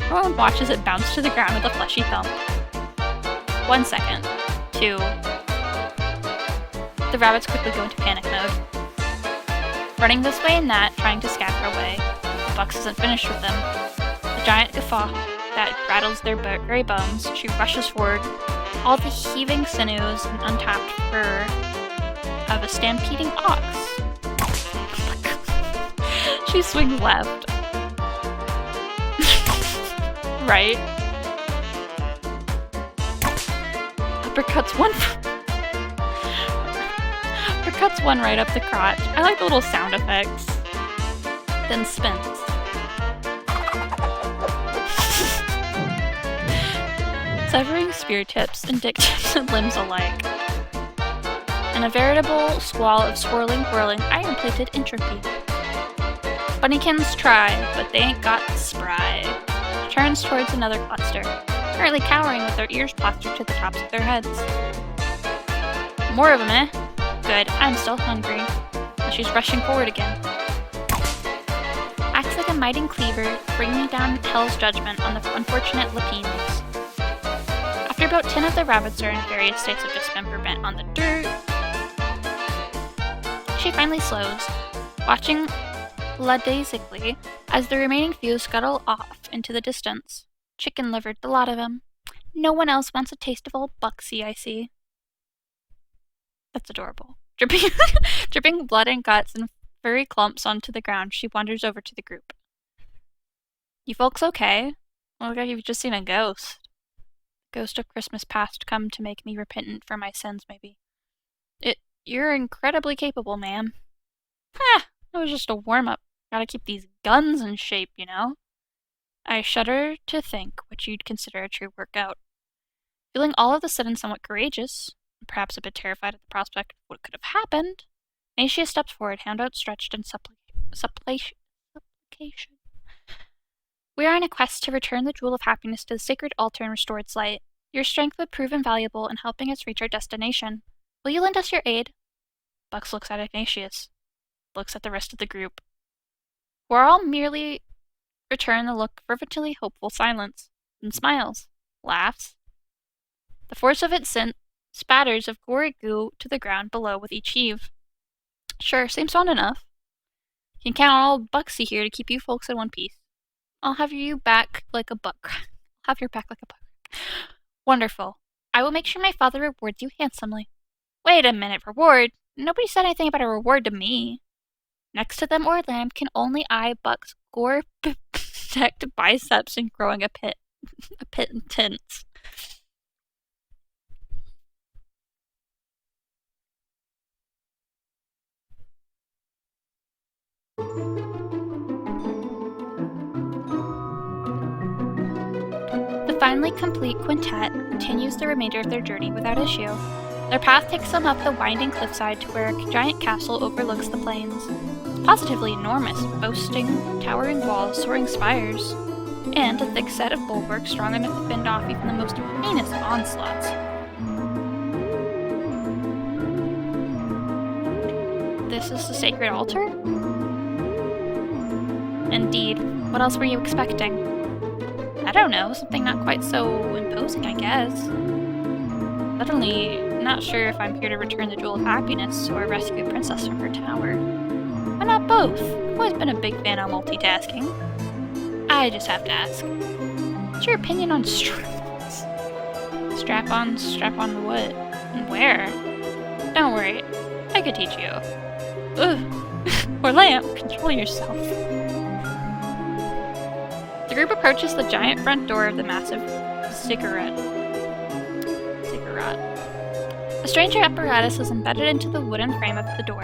Everyone watches it bounce to the ground with a fleshy thump. 1 second. 2. The rabbits quickly go into panic mode. Running this way and that, trying to scatter away. Bucks isn't finished with them. The giant guffaw that rattles their very bones, she rushes forward, all the heaving sinews and untapped fur of a stampeding ox. She swings left. Right. Uppercuts one right up the crotch. I like the little sound effects. Then spins. Severing spear tips and dick tips and limbs alike. And a veritable squall of swirling, whirling, iron-plated entropy. Bunnykins try, but they ain't got spry. She turns towards another cluster, currently cowering with their ears plastered to the tops of their heads. More of them, eh? Good, I'm still hungry. And she's rushing forward again. Acts like a mighty cleaver, bringing down Hell's judgment on the unfortunate Lapines. After about 10 of the rabbits are in various states of dismemberment on the dirt, she finally slows, watching lackadaisically as the remaining few scuttle off into the distance. chicken livered, the lot of 'em. No one else wants a taste of old Buxy, I see. That's adorable. Dripping blood and guts and furry clumps onto the ground, she wanders over to the group. You folks okay? Look like you've just seen a ghost. Ghost of Christmas past come to make me repentant for my sins, maybe. You're incredibly capable, ma'am. Ha! It was just a warm-up. Gotta keep these guns in shape, you know? I shudder to think what you'd consider a true workout. Feeling all of a sudden somewhat courageous, perhaps a bit terrified at the prospect of what could have happened, Ignatius steps forward, hand outstretched in supplication. We are on a quest to return the Jewel of Happiness to the sacred altar and restore its light. Your strength would prove invaluable in helping us reach our destination. Will you lend us your aid? Bucks looks at Ignatius, looks at the rest of the group. We're all merely return the look fervently hopeful silence, and smiles, laughs. The force of it sent spatters of gory goo to the ground below with each heave. Sure, seems fun enough. You can count on old Buxy here to keep you folks in one piece. I'll have you back like a buck. I'll have your back like a buck. Wonderful. I will make sure my father rewards you handsomely. Wait a minute, reward? Nobody said anything about a reward to me. Next to them or lamb can only eye Buck's gore-decked biceps and growing a pit intense. The finally complete quintet continues the remainder of their journey without issue. Their path takes them up the winding cliffside to where a giant castle overlooks the plains. It's positively enormous, boasting towering walls, soaring spires, and a thick set of bulwarks strong enough to fend off even the most heinous of onslaughts. This is the sacred altar? Indeed. What else were you expecting? I don't know, something not quite so imposing, I guess. Suddenly, not sure if I'm here to return the Jewel of Happiness or rescue a princess from her tower. Why not both? I've always been a big fan of multitasking. I just have to ask. What's your opinion on strap-ons? Strap-ons? Strap-on what? And where? Don't worry, I could teach you. Ugh. Or lamp, control yourself. The group approaches the giant front door of the massive ziggurat. A strange apparatus is embedded into the wooden frame of the door.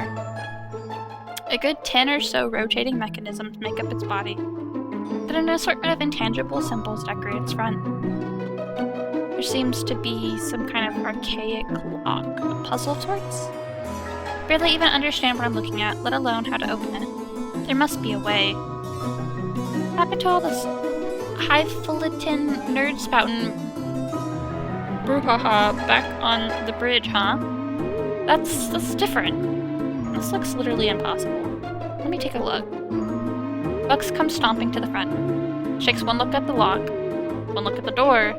A good 10 or so rotating mechanisms make up its body. Then an assortment of intangible symbols decorate its front. There seems to be some kind of archaic clock, a puzzle of sorts. Barely even understand what I'm looking at, let alone how to open it. There must be a way. What happened to all this highfalutin nerd spouting brouhaha back on the bridge, huh? That's different. This looks literally impossible. Let me take a look. Bucks comes stomping to the front. Shakes one look at the lock, one look at the door,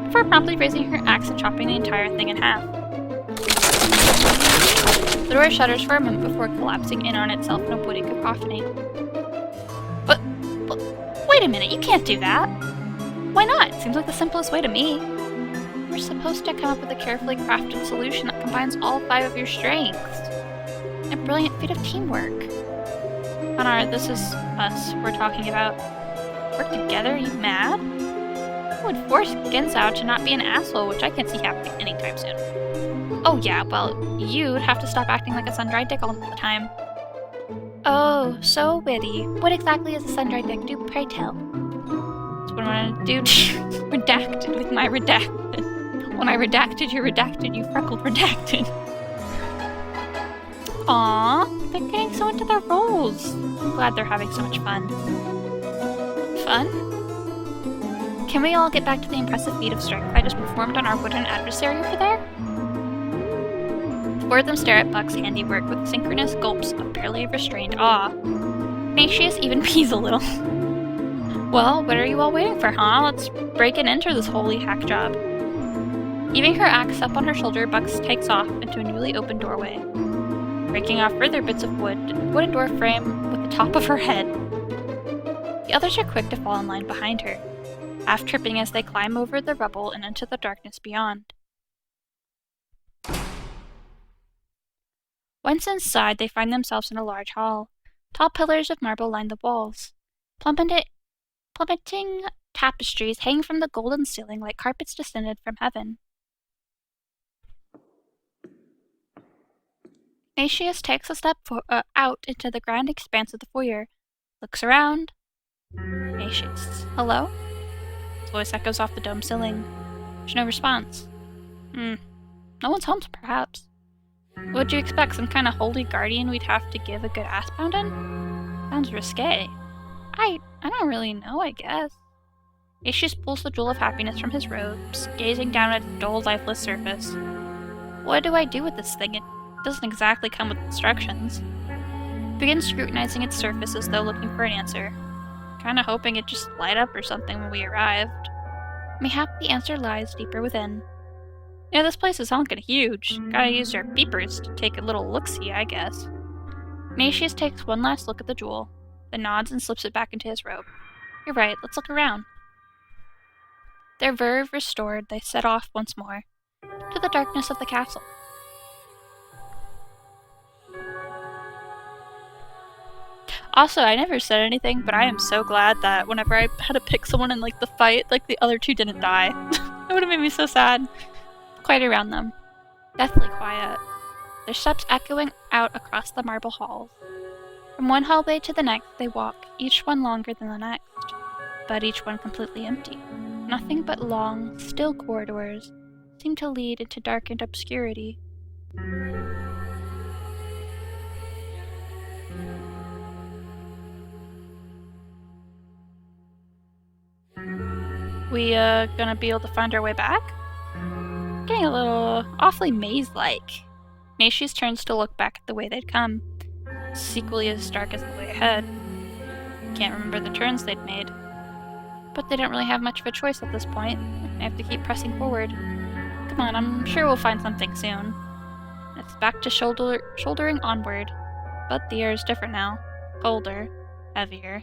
before promptly raising her axe and chopping the entire thing in half. The door shudders for a moment before collapsing in on itself in a woody cacophony. But wait a minute, you can't do that! Why not? Seems like the simplest way to me. We're supposed to come up with a carefully crafted solution that combines all 5 of your strengths. A brilliant feat of teamwork. Hanar, this is us we're talking about. Work together? Are you mad? I would force Genzou to not be an asshole, which I can't see happening anytime soon. Oh yeah, well, you'd have to stop acting like a sun-dried dick all the time. Oh, so witty. What exactly is a sun-dried dick? Do pray tell. That's what I'm gonna do. Redacted with my redacted. When I redacted, you freckled redacted. Aww, they're getting so into their roles. I'm glad they're having so much fun. Fun? Can we all get back to the impressive feat of strength I just performed on our wooden adversary over there? The four of them stare at Buck's handiwork with synchronous gulps of barely restrained awe. Ignatius even pees a little. Well, what are you all waiting for, huh? Let's break and enter this holy hack job. Heaving her axe up on her shoulder, Bucks takes off into a newly opened doorway, breaking off further bits of wood, wooden door frame with the top of her head. The others are quick to fall in line behind her, half tripping as they climb over the rubble and into the darkness beyond. Once inside, they find themselves in a large hall. Tall pillars of marble line the walls. Plummeting tapestries hang from the golden ceiling like carpets descended from heaven. Ignatius takes a step out into the grand expanse of the foyer, looks around. Ignatius, hello? His voice echoes off the dome ceiling. There's no response. No one's home, perhaps. What'd you expect, some kind of holy guardian we'd have to give a good ass pounding? Sounds risque. I don't really know, I guess. Ignatius pulls the jewel of happiness from his robes, gazing down at its dull, lifeless surface. What do I do with this thing? It doesn't exactly come with instructions. He begins scrutinizing its surface as though looking for an answer. Kinda hoping it'd just light up or something when we arrived. Mayhap the answer lies deeper within. Yeah, this place is honkin' huge. Gotta use your peepers to take a little look-see, I guess. Ignatius takes one last look at the jewel, then nods and slips it back into his robe. You're right, let's look around. Their verve restored, they set off once more, to the darkness of the castle. Also, I never said anything, but I am so glad that whenever I had to pick someone in the fight, the other two didn't die. It would have made me so sad. Quiet around them. Deathly quiet. Their steps echoing out across the marble halls. From one hallway to the next they walk, each one longer than the next, but each one completely empty. Nothing but long, still corridors seem to lead into darkened obscurity. We gonna be able to find our way back? Getting a little awfully maze-like. Ignatius turns to look back at the way they'd come. It's equally as dark as the way ahead. Can't remember the turns they'd made. But they don't really have much of a choice at this point. They have to keep pressing forward. Come on, I'm sure we'll find something soon. It's back to shouldering onward. But the air is different now. Colder. Heavier.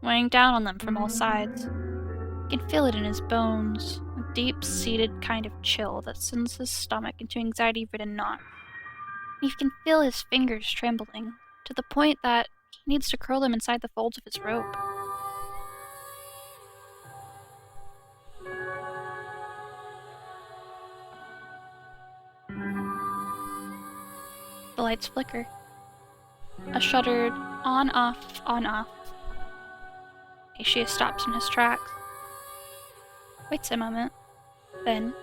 Weighing down on them from all sides. He can feel it in his bones. A deep-seated kind of chill that sends his stomach into anxiety-ridden knots. And he can feel his fingers trembling, to the point that he needs to curl them inside the folds of his robe. The lights flicker. A shuddered on-off, on-off. Ignatius stops in his tracks. Waits a moment. Then,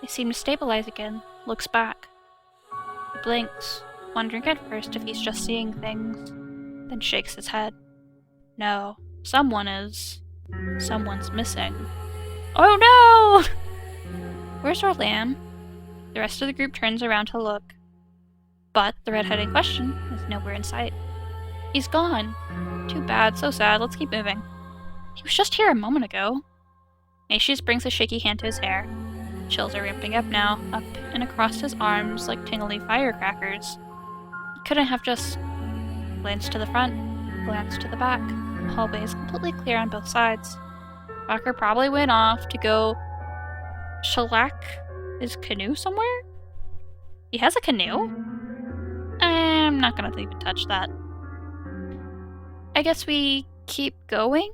they seem to stabilize again, looks back. He blinks, wondering at first if he's just seeing things, then shakes his head. No, someone's missing. Oh no! Where's our lamb? The rest of the group turns around to look. But the redhead in question is nowhere in sight. He's gone. Too bad, so sad, let's keep moving. He was just here a moment ago. Ignatius brings a shaky hand to his hair. Chills are ramping up now, up and across his arms like tingly firecrackers. He couldn't have just glanced to the front, glanced to the back. The hallway is completely clear on both sides. Walker probably went off to go shellac his canoe somewhere? He has a canoe? I'm not gonna even touch that. I guess we keep going?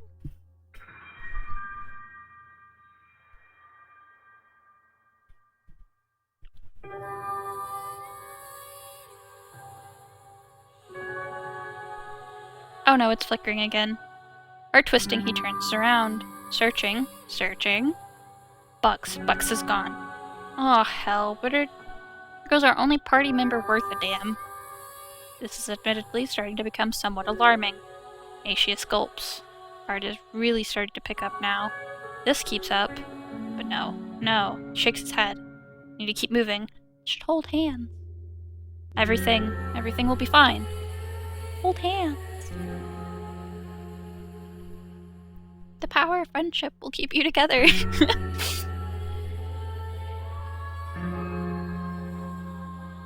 Oh no, it's flickering again. Heart twisting, he turns around. Searching. Bucks is gone. Oh hell, there goes our only party member worth a damn. This is admittedly starting to become somewhat alarming. Ignatius gulps. Heart is really starting to pick up now. This keeps up. But no. Shakes his head. Need to keep moving. Should hold hands. Everything will be fine. Hold hands. The power of friendship will keep you together.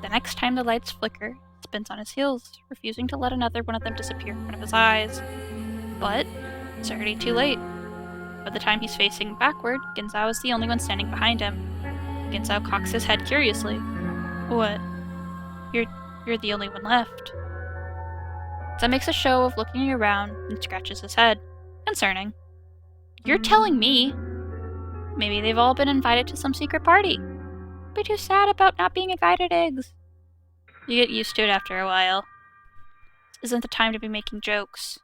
The next time the lights flicker, he spins on his heels, refusing to let another one of them disappear in front of his eyes. But It's already too late. By the time he's facing backward, Genzou is the only one standing behind him. Genzou cocks his head curiously. What? You're the only one left. Genzou makes a show of looking around and scratches his head. Concerning. You're telling me? Maybe they've all been invited to some secret party. Be too sad about not being invited, Eggs. You get used to it after a while. This isn't the time to be making jokes.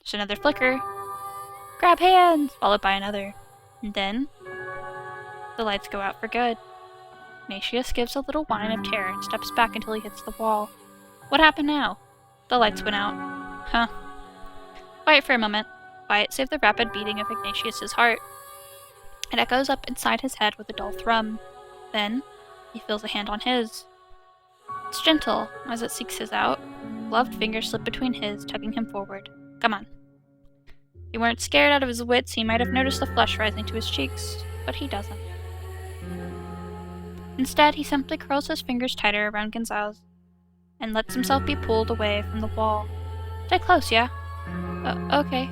There's another flicker. Grab hands! Followed by another. And then the lights go out for good. Ignatius gives a little whine of terror and steps back until he hits the wall. What happened now? The lights went out. Huh. Quiet for a moment. Quiet save the rapid beating of Ignatius's heart. It echoes up inside his head with a dull thrum. Then, he feels a hand on his. It's gentle, as it seeks his out. Gloved fingers slip between his, tugging him forward. Come on. If he weren't scared out of his wits, he might have noticed the flush rising to his cheeks, but he doesn't. Instead, he simply curls his fingers tighter around Genzou's and lets himself be pulled away from the wall. Stay close, yeah? Okay.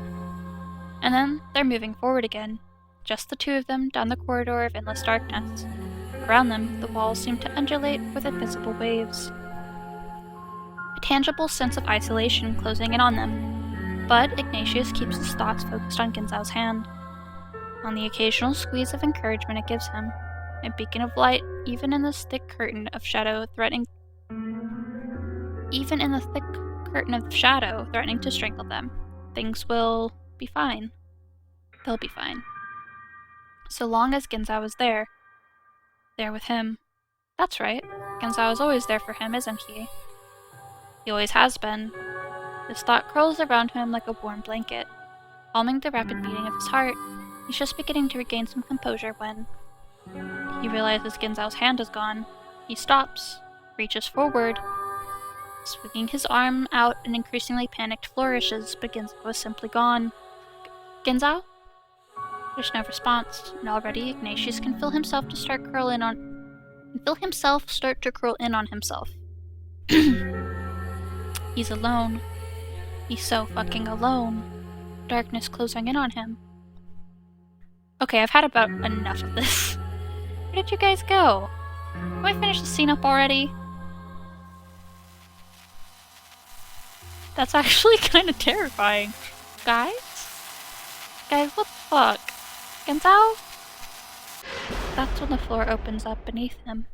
And then they're moving forward again, just the two of them down the corridor of endless darkness. Around them, the walls seem to undulate with invisible waves. A tangible sense of isolation closing in on them, but Ignatius keeps his thoughts focused on Genzou's hand, on the occasional squeeze of encouragement it gives him, a beacon of light even in this thick curtain of shadow threatening to strangle them. Things will be fine. They'll be fine. So long as Genzou is there with him. That's right. Genzou is always there for him, isn't he? He always has been. This thought curls around him like a warm blanket, calming the rapid beating of his heart. He's just beginning to regain some composure when he realizes Genzou's hand is gone. He stops, reaches forward, swinging his arm out in increasingly panicked flourishes, but Genzou is simply gone. Genzou? There's no response, and already Ignatius can feel himself start to curl in on himself. He's alone. He's so fucking alone. Darkness closing in on him. Okay, I've had about enough of this. Where did you guys go? Can I finish the scene up already? That's actually kind of terrifying. Guys? Guys, what the fuck? Genzou? That's when the floor opens up beneath him.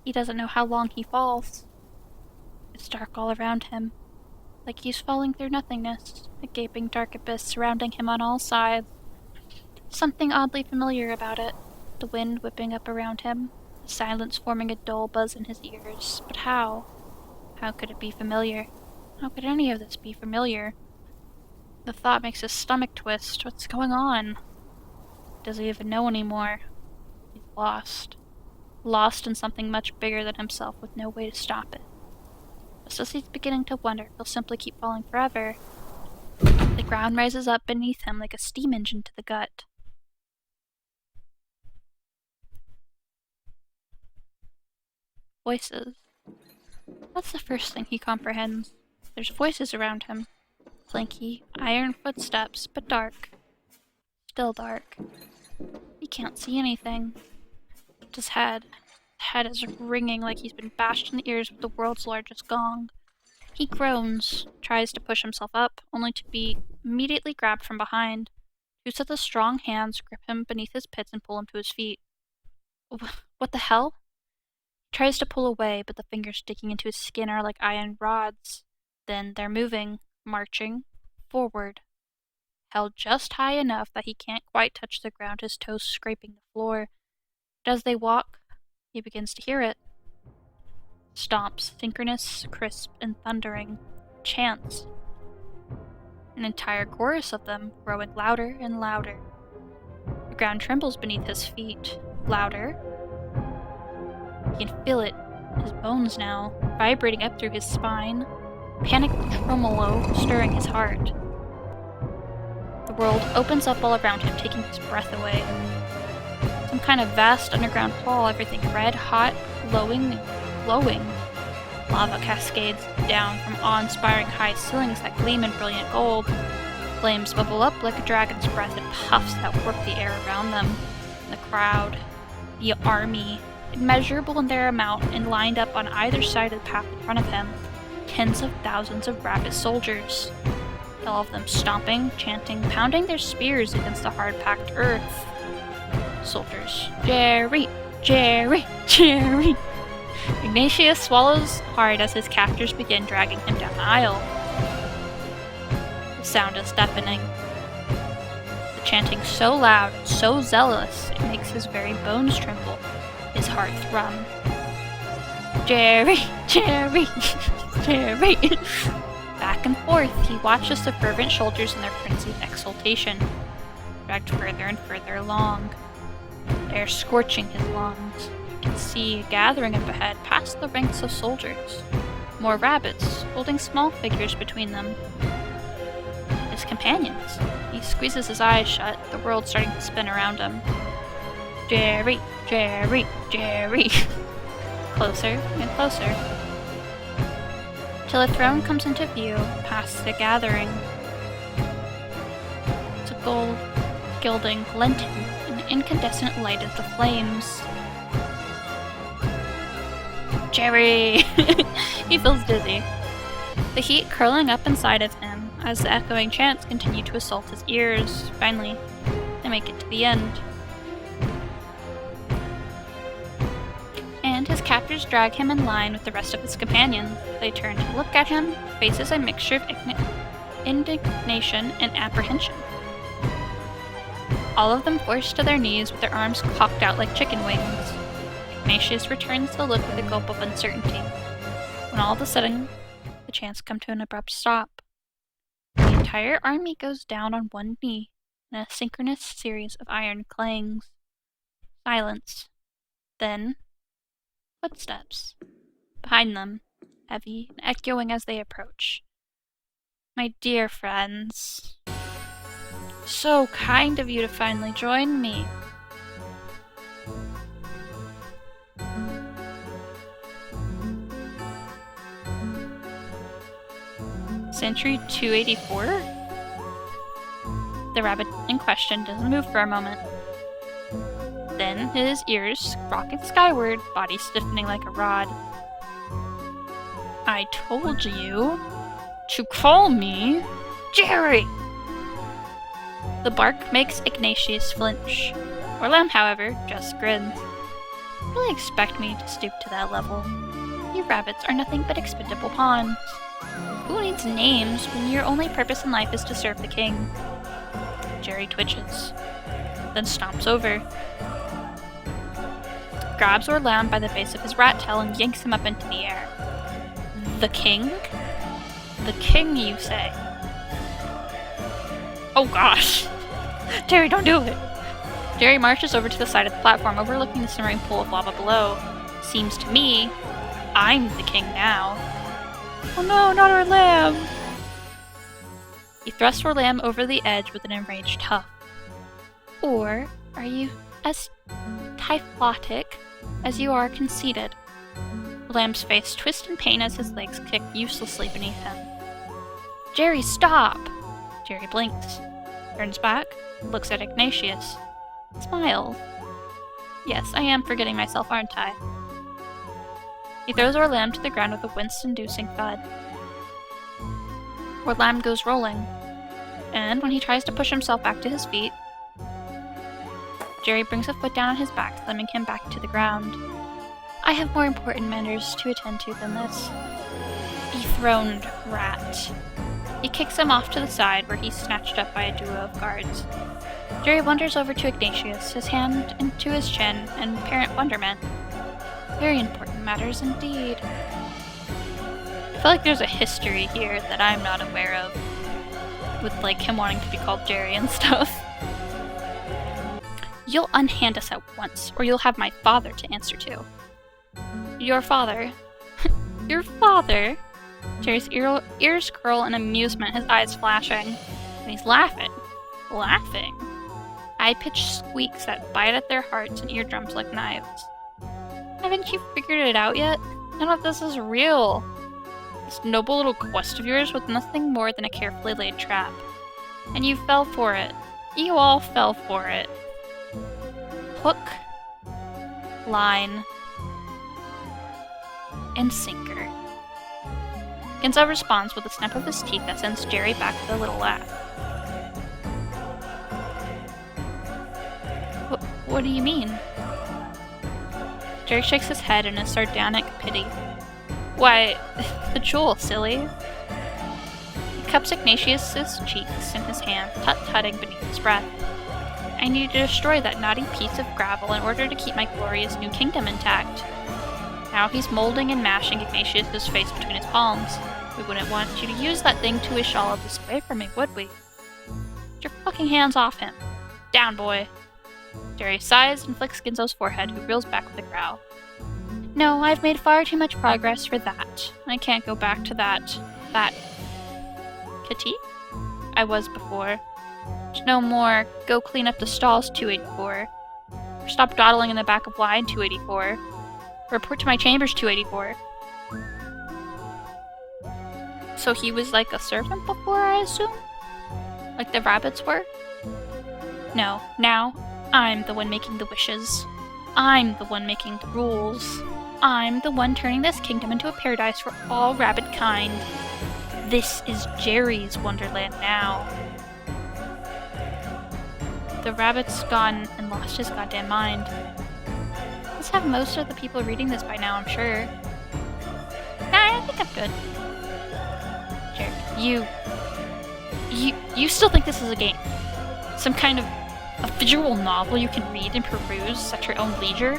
He doesn't know how long he falls. It's dark all around him, like he's falling through nothingness, a gaping dark abyss surrounding him on all sides. Something oddly familiar about it, the wind whipping up around him, the silence forming a dull buzz in his ears. But how? How could it be familiar? How could any of this be familiar? The thought makes his stomach twist. What's going on? Does he even know anymore? He's lost. Lost in something much bigger than himself with no way to stop it. Just as he's beginning to wonder if he'll simply keep falling forever, the ground rises up beneath him like a steam engine to the gut. Voices. That's the first thing he comprehends. There's voices around him. Clanky, iron footsteps, but dark. Still dark. He can't see anything. His head is ringing like he's been bashed in the ears with the world's largest gong. He groans, tries to push himself up, only to be immediately grabbed from behind. Two sets of strong hands grip him beneath his pits and pull him to his feet. What the hell? He tries to pull away, but the fingers sticking into his skin are like iron rods. Then they're moving, marching, forward. Held just high enough that he can't quite touch the ground, his toes scraping the floor. But as they walk, he begins to hear it. Stomps, synchronous, crisp, and thundering. Chants. An entire chorus of them, growing louder and louder. The ground trembles beneath his feet. Louder. He can feel it, his bones now, vibrating up through his spine. Panic tremolo stirring his heart. The world opens up all around him, taking his breath away. Some kind of vast underground hall, everything red, hot, glowing, and glowing. Lava cascades down from awe-inspiring high ceilings that gleam in brilliant gold. Flames bubble up like a dragon's breath in puffs that warp the air around them. The crowd, the army, immeasurable in their amount and lined up on either side of the path in front of him, tens of thousands of rabid soldiers. All of them stomping, chanting, pounding their spears against the hard-packed earth. Soldiers, Jerry, Jerry, Jerry. Ignatius swallows hard as his captors begin dragging him down the aisle. The sound is deafening. The chanting so loud and so zealous it makes his very bones tremble, his heart thrum. Jerry, Jerry, Jerry. Back and forth, he watches the fervent soldiers in their frenzied exultation, dragged further and further along. They are scorching his lungs. You can see a gathering up ahead past the ranks of soldiers. More rabbits, holding small figures between them. His companions. He squeezes his eyes shut, the world starting to spin around him. Jerry, Jerry, Jerry. Closer and closer. Till a throne comes into view past the gathering. It's a gold gilding glinting in the incandescent light of the flames. Jerry! He feels dizzy. The heat curling up inside of him as the echoing chants continue to assault his ears. Finally, they make it to the end. And his captors drag him in line with the rest of his companions. They turn to look at him, faces a mixture of indignation and apprehension. All of them forced to their knees with their arms cocked out like chicken wings. Ignatius returns the look with a gulp of uncertainty, when all of a sudden, the chants come to an abrupt stop. The entire army goes down on one knee in a synchronous series of iron clangs. Silence. Then, footsteps. Behind them, heavy and echoing as they approach. My dear friends, so kind of you to finally join me. Century 284? The rabbit in question doesn't move for a moment. Then his ears rocket skyward, body stiffening like a rod. I told you to call me Jerry! The bark makes Ignatius flinch. Orlam, however, just grins. You really expect me to stoop to that level? You rabbits are nothing but expendable pawns. Who needs names when your only purpose in life is to serve the king? Jerry twitches, then stomps over. Grabs Orlam by the base of his rat tail and yanks him up into the air. The king? The king, you say? Oh gosh! Jerry, don't do it! Jerry marches over to the side of the platform, overlooking the simmering pool of lava below. Seems to me, I'm the king now. Oh no, not Orlam! He thrusts Orlam over the edge with an enraged huff. Or are you as typhlotic as you are conceited? Orlam's face twists in pain as his legs kick uselessly beneath him. Jerry, stop! Jerry blinks, turns back, looks at Ignatius, smiles. Yes, I am forgetting myself, aren't I? He throws Orlam to the ground with a wince-inducing thud. Orlam goes rolling, and when he tries to push himself back to his feet, Jerry brings a foot down on his back, slamming him back to the ground. I have more important matters to attend to than this. Dethroned rat. He kicks him off to the side, where he's snatched up by a duo of guards. Jerry wanders over to Ignatius, his hand into his chin in apparent wonderment. Very important matters indeed. I feel like there's a history here that I'm not aware of, with like him wanting to be called Jerry and stuff. You'll unhand us at once, or you'll have my father to answer to. Your father? Your father? Jerry's ears curl in amusement, his eyes flashing. And he's laughing. Laughing. High-pitched squeaks that bite at their hearts and eardrums like knives. Haven't you figured it out yet? None of this is real. This noble little quest of yours was nothing more than a carefully laid trap. And you fell for it. You all fell for it. Hook, line, and sinker. Genzou responds with a snap of his teeth that sends Jerry back with a little laugh. What do you mean? Jerry shakes his head in a sardonic pity. Why, the jewel, silly. He cups Ignatius's cheeks in his hand, tut-tutting beneath his breath. I need to destroy that naughty piece of gravel in order to keep my glorious new kingdom intact. Now he's molding and mashing Ignatius's face between his palms. We wouldn't want you to use that thing to wish all of this away from me, would we? Get your fucking hands off him. Down, boy. Jerry sighs and flicks Genzou's forehead, who reels back with a growl. No, I've made far too much progress for that. I can't go back to that kitty I was before. There's no more go clean up the stalls 284. Or stop dawdling in the back of line 284. Report to my chambers 284. So he was like a servant before, I assume? Like the rabbits were? No, now I'm the one making the wishes. I'm the one making the rules. I'm the one turning this kingdom into a paradise for all rabbit kind. This is Jerry's Wonderland now. The rabbit's gone and lost his goddamn mind. Let's have most of the people reading this by now, I'm sure. Nah, I think I'm good. Jerry, you still think this is a game? Some kind of a visual novel you can read and peruse at your own leisure?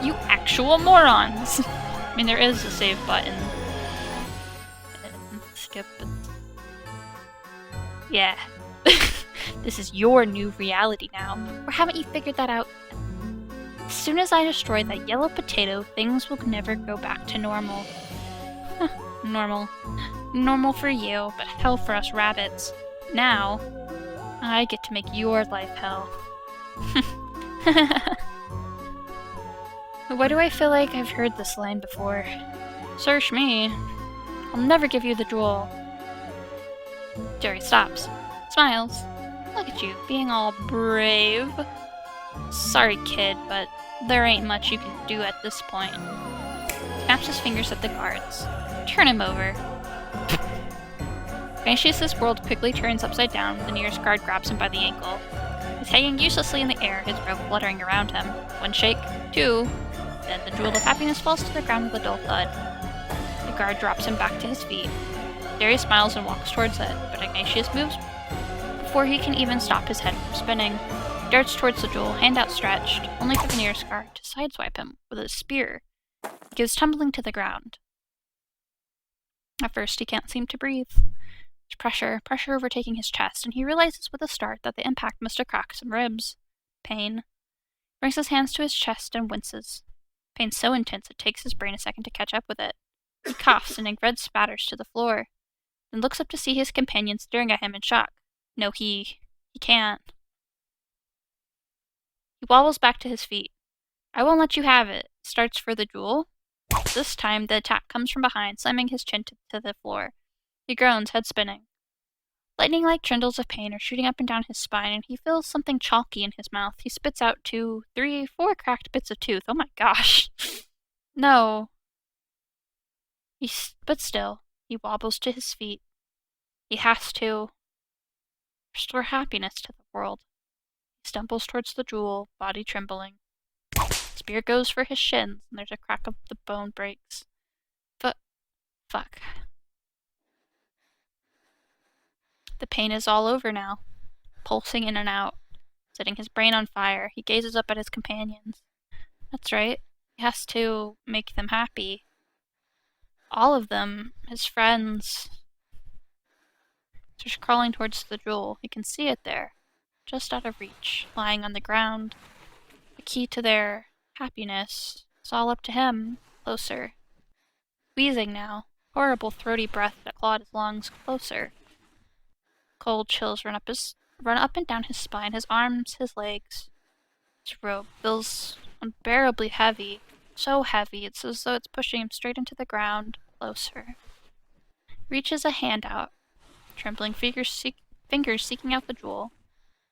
You actual morons! I mean, there is a save button. Skip it. Yeah. This is your new reality now. Or haven't you figured that out? As soon as I destroy that yellow potato, things will never go back to normal. Normal. Normal for you, but hell for us rabbits. Now, I get to make your life hell. Why do I feel like I've heard this line before? Search me. I'll never give you the jewel. Jerry stops. Smiles. Look at you, being all brave. Sorry, kid, but there ain't much you can do at this point. Snaps his fingers at the guards. Turn him over. Ignatius' world quickly turns upside down when the nearest guard grabs him by the ankle. He's hanging uselessly in the air, his robe fluttering around him. One shake, two, then the jewel of happiness falls to the ground with a dull thud. The guard drops him back to his feet. Darius smiles and walks towards it, but Ignatius moves before he can even stop his head from spinning. He darts towards the jewel, hand outstretched, only for the nearest guard to sideswipe him with a spear. He goes tumbling to the ground. At first, he can't seem to breathe. There's pressure overtaking his chest, and he realizes with a start that the impact must have cracked some ribs. Pain. He brings his hands to his chest and winces. Pain so intense it takes his brain a second to catch up with it. He coughs and ink red spatters to the floor, then looks up to see his companion staring at him in shock. No, he can't. He wobbles back to his feet. I won't let you have it. Starts for the jewel. This time, the attack comes from behind, slamming his chin to the floor. He groans, head spinning. Lightning-like trindles of pain are shooting up and down his spine, and he feels something chalky in his mouth. He spits out 2, 3, 4 cracked bits of tooth. Oh my gosh. No. But still, he wobbles to his feet. He has to restore happiness to the world. He stumbles towards the jewel, body trembling. Spear goes for his shins, and there's a crack of the bone breaks. Fuck. The pain is all over now, pulsing in and out, setting his brain on fire. He gazes up at his companions. That's right, he has to make them happy. All of them, his friends. He's crawling towards the jewel. He can see it there, just out of reach, lying on the ground. The key to their happiness is all up to him, closer. Wheezing now, horrible throaty breath that clawed his lungs, closer. Cold chills run up and down his spine, his arms, his legs. His robe feels unbearably heavy, so heavy, it's as though it's pushing him straight into the ground, closer. Reaches a hand out, trembling fingers seeking out the jewel.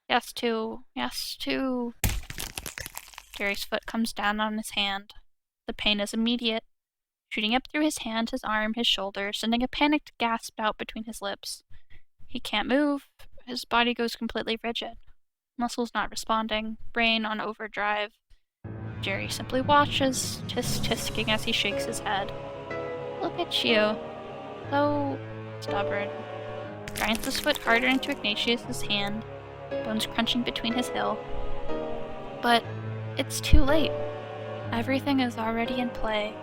Yes, two. Yes, two. Jerry's foot comes down on his hand. The pain is immediate, shooting up through his hand, his arm, his shoulder, sending a panicked gasp out between his lips. He can't move. His body goes completely rigid. Muscles not responding, brain on overdrive. Jerry simply watches, tisk-tisking as he shakes his head. Look at you. So stubborn. Grinds his foot harder into Ignatius' hand, bones crunching between his heel. But it's too late. Everything is already in play.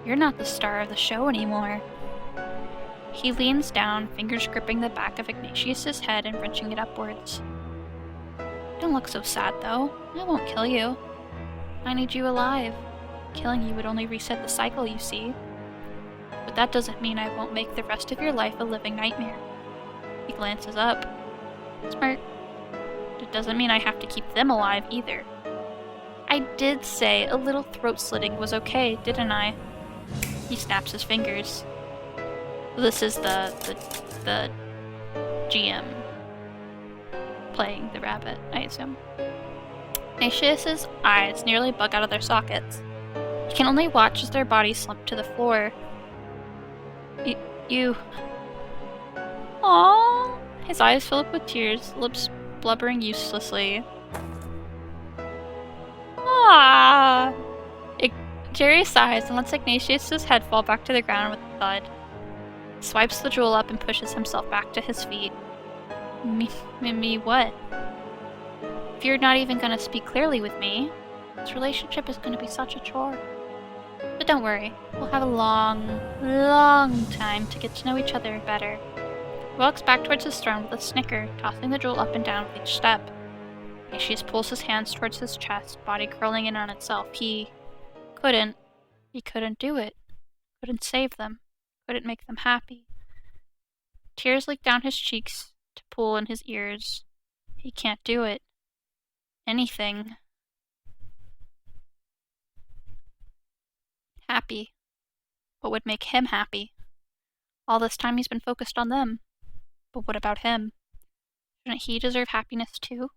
You're not the star of the show anymore. He leans down, fingers gripping the back of Ignatius' head and wrenching it upwards. Don't look so sad, though. I won't kill you. I need you alive. Killing you would only reset the cycle, you see. But that doesn't mean I won't make the rest of your life a living nightmare. He glances up. Smirk. It doesn't mean I have to keep them alive, either. I did say a little throat slitting was okay, didn't I? He snaps his fingers. This is the GM playing the rabbit, I assume. Ignatius' eyes nearly bug out of their sockets. He can only watch as their bodies slump to the floor. You... Aww. His eyes fill up with tears, lips blubbering uselessly. Ah! Jerry sighs and lets Ignatius' head fall back to the ground with a thud. Swipes the jewel up and pushes himself back to his feet. Me what? If you're not even gonna speak clearly with me, this relationship is gonna be such a chore. But don't worry, we'll have a long, long time to get to know each other better. He walks back towards his throne with a snicker, tossing the jewel up and down with each step. Ignatius pulls his hands towards his chest, body curling in on itself. He couldn't do it. Couldn't save them. Couldn't make them happy. Tears leak down his cheeks to pool in his ears. He can't do it. Anything. Happy. What would make him happy? All this time he's been focused on them. But what about him? Shouldn't he deserve happiness too?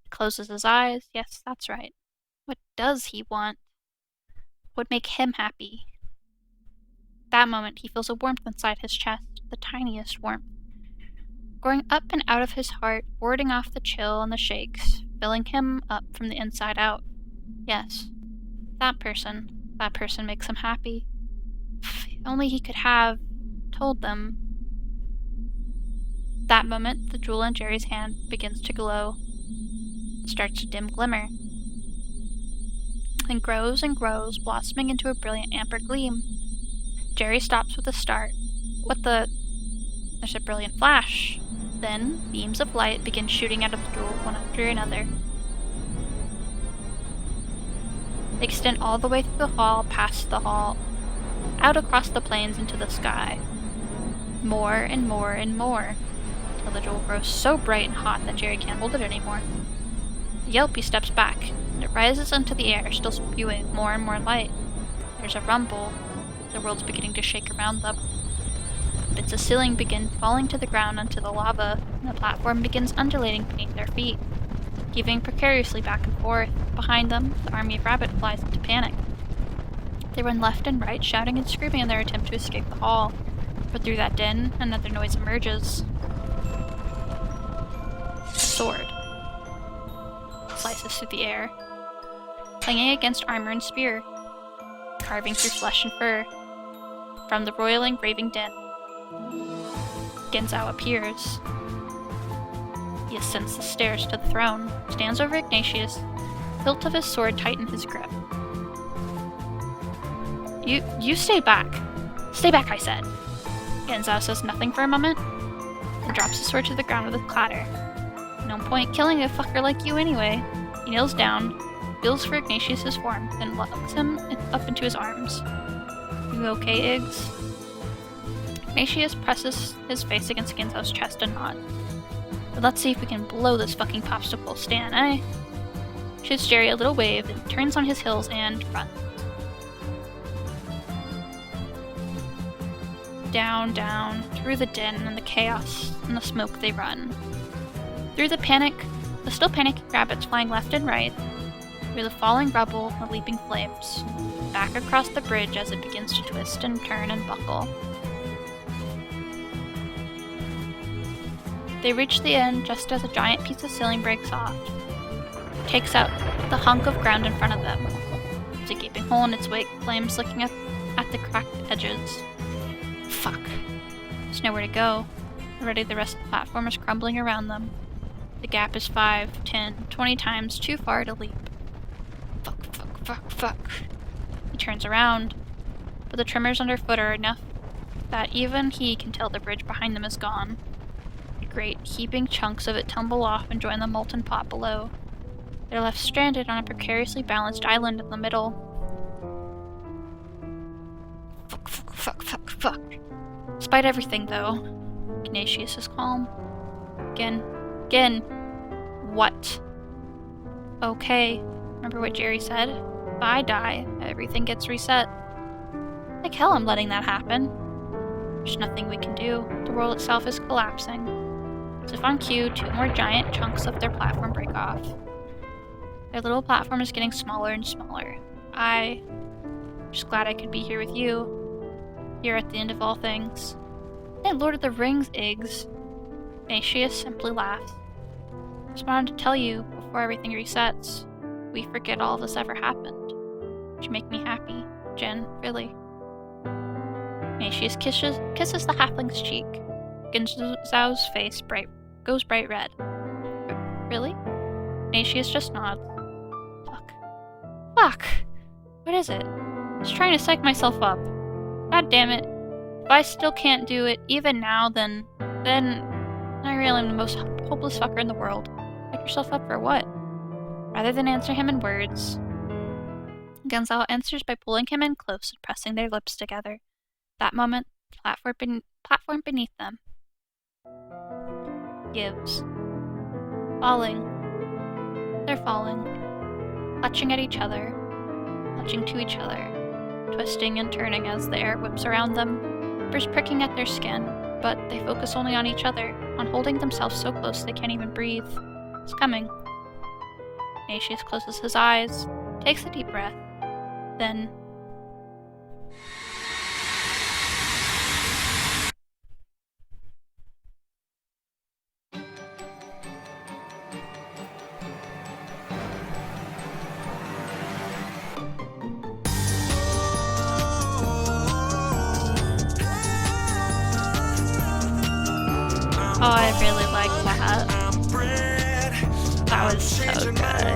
He closes his eyes. Yes, that's right. What does he want? What would make him happy? That moment, he feels a warmth inside his chest, the tiniest warmth. Growing up and out of his heart, warding off the chill and the shakes, filling him up from the inside out. Yes, that person makes him happy. If only he could have told them. That moment, the jewel in Jerry's hand begins to glow. It starts to dim glimmer. Then grows and grows, blossoming into a brilliant amber gleam. Jerry stops with a start. What the... There's a brilliant flash. Then, beams of light begin shooting out of the jewel one after another. They extend all the way through the hall, past the hall, out across the plains into the sky. More and more and more, till the jewel grows so bright and hot that Jerry can't hold it anymore. The Yelpy steps back, and it rises into the air, still spewing more and more light. There's a rumble. The world's beginning to shake around them. Bits of ceiling begin falling to the ground onto the lava, and the platform begins undulating beneath their feet, heaving precariously back and forth. Behind them, the army of rabbit flies into panic. They run left and right, shouting and screaming in their attempt to escape the hall. But through that din, another noise emerges. A sword slices through the air, clanging against armor and spear, carving through flesh and fur. From the roiling, raving din, Genzou appears. He ascends the stairs to the throne, stands over Ignatius, hilt of his sword tighten his grip. You stay back. Stay back, I said. Genzou says nothing for a moment, and drops his sword to the ground with a clatter. No point killing a fucker like you anyway. He kneels down, feels for Ignatius' form, then locks him up into his arms. You okay, Iggs? Ignatius presses his face against Genzou's chest and nods. But let's see if we can blow this fucking popsicle stand, eh? shoots Jerry a little wave, and turns on his heels and runs. Down, down, through the din and the chaos and the smoke they run. Through the still panicking rabbits flying left and right, through the falling rubble and the leaping flames, back across the bridge as it begins to twist and turn and buckle. They reach the end just as a giant piece of ceiling breaks off. It takes out the hunk of ground in front of them. It's a gaping hole in its wake, flames licking at the cracked edges. Fuck. There's nowhere to go. Already the rest of the platform is crumbling around them. The gap is 5, 10, 20 times too far to leap. Fuck, fuck, fuck, fuck. He turns around, but the tremors underfoot are enough that even he can tell the bridge behind them is gone. Great heaping chunks of it tumble off and join the molten pot below. They're left stranded on a precariously balanced island in the middle. Fuck, fuck, fuck, fuck, fuck. Despite everything, though, Ignatius is calm. Again. What? Okay. Remember what Jerry said? If I die, everything gets reset. Like hell I'm letting that happen. There's nothing we can do. The world itself is collapsing. As if on cue, 2 more giant chunks of their platform break off. Their little platform is getting smaller and smaller. I'm just glad I could be here with you. Here at the end of all things. Hey, Lord of the Rings, Iggs. Ignatius simply laughs. Just wanted to tell you, before everything resets, we forget all this ever happened. You make me happy, Jen, really. Ignatius kisses the halfling's cheek. Genzou's face goes bright red. Really? Ignatius just nods. Fuck! What is it? I was trying to psych myself up. God damn it. If I still can't do it, even now, then I really am the most hopeless fucker in the world. Psych yourself up for what? Rather than answer him in words, Genzou answers by pulling him in close and pressing their lips together. That moment, the platform beneath them gives. Falling. They're falling. Clutching at each other. Clutching to each other. Twisting and turning as the air whips around them. Vipers pricking at their skin, but they focus only on each other, on holding themselves so close they can't even breathe. It's coming. Ignatius closes his eyes, takes a deep breath, then... Oh, I really like that. That was so good.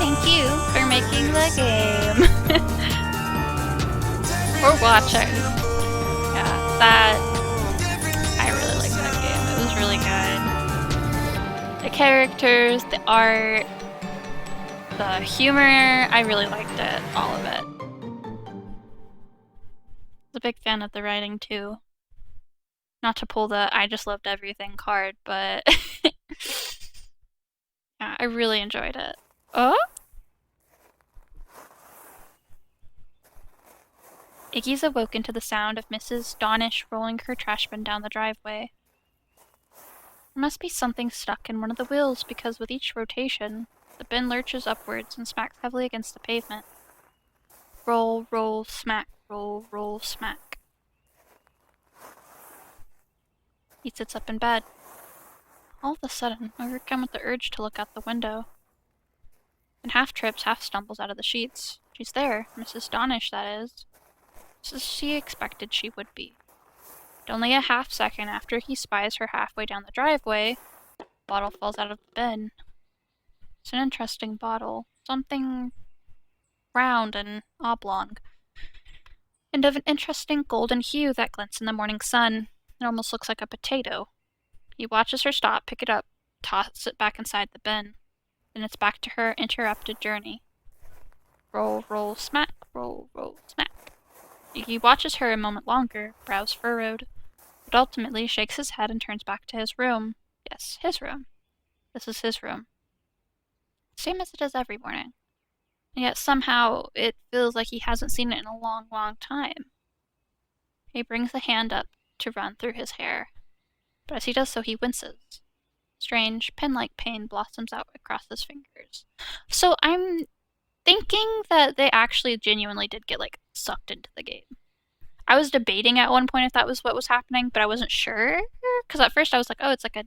Thank you for making the game. Or watching. that. I really liked that game. It was really good. The characters, the art, the humor, I really liked it. All of it. I was a big fan of the writing too. Not to pull the I just loved everything card, but yeah, I really enjoyed it. Oh? Iggy's awoken to the sound of Mrs. Dawnish rolling her trash bin down the driveway. There must be something stuck in one of the wheels because with each rotation, the bin lurches upwards and smacks heavily against the pavement. Roll, roll, smack, roll, roll, smack. He sits up in bed. All of a sudden, overcome with the urge to look out the window. And half trips, half stumbles out of the sheets. She's there, Mrs. Dawnish, that is. Just as she expected she would be. But only a half second after he spies her halfway down the driveway, the bottle falls out of the bin. It's an interesting bottle. Something round and oblong. And of an interesting golden hue that glints in the morning sun. It almost looks like a potato. He watches her stop, pick it up, toss it back inside the bin. Then it's back to her interrupted journey. Roll, roll, smack, roll, roll, smack. He watches her a moment longer, brows furrowed, but ultimately shakes his head and turns back to his room. Yes, his room. This is his room. Same as it is every morning. And yet somehow it feels like he hasn't seen it in a long, long time. He brings a hand up to run through his hair, but as he does so he winces. Strange, pin-like pain blossoms out across his fingers. So I'm thinking that they actually genuinely did get, like, sucked into the game. I was debating at one point if that was what was happening, but I wasn't sure. Because at first I was like, oh, it's like a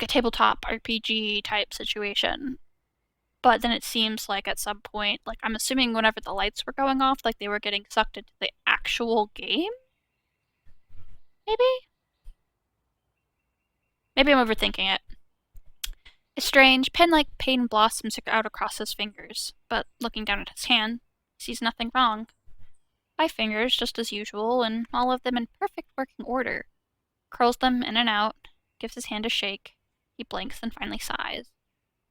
tabletop RPG type situation. But then it seems like at some point, like, I'm assuming whenever the lights were going off, like, they were getting sucked into the actual game? Maybe? Maybe I'm overthinking it. A strange, pen-like pain blossoms out across his fingers, but looking down at his hand, he sees nothing wrong. 5 fingers, just as usual, and all of them in perfect working order. Curls them in and out, gives his hand a shake. He blinks and finally sighs.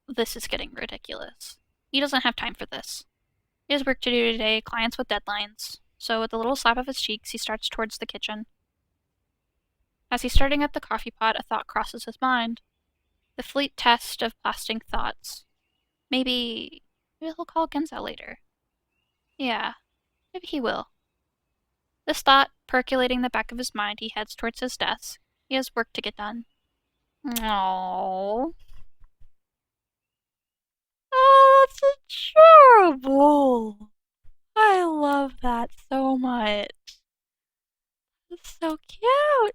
This is getting ridiculous. He doesn't have time for this. He has work to do today, clients with deadlines, so with a little slap of his cheeks, he starts towards the kitchen. As he's starting up the coffee pot, a thought crosses his mind. The fleet test of blasting thoughts. Maybe he'll call Genzou later. Yeah, maybe he will. This thought percolating the back of his mind, he heads towards his desk. He has work to get done. Aww. Oh, that's adorable. I love that so much. It's so cute.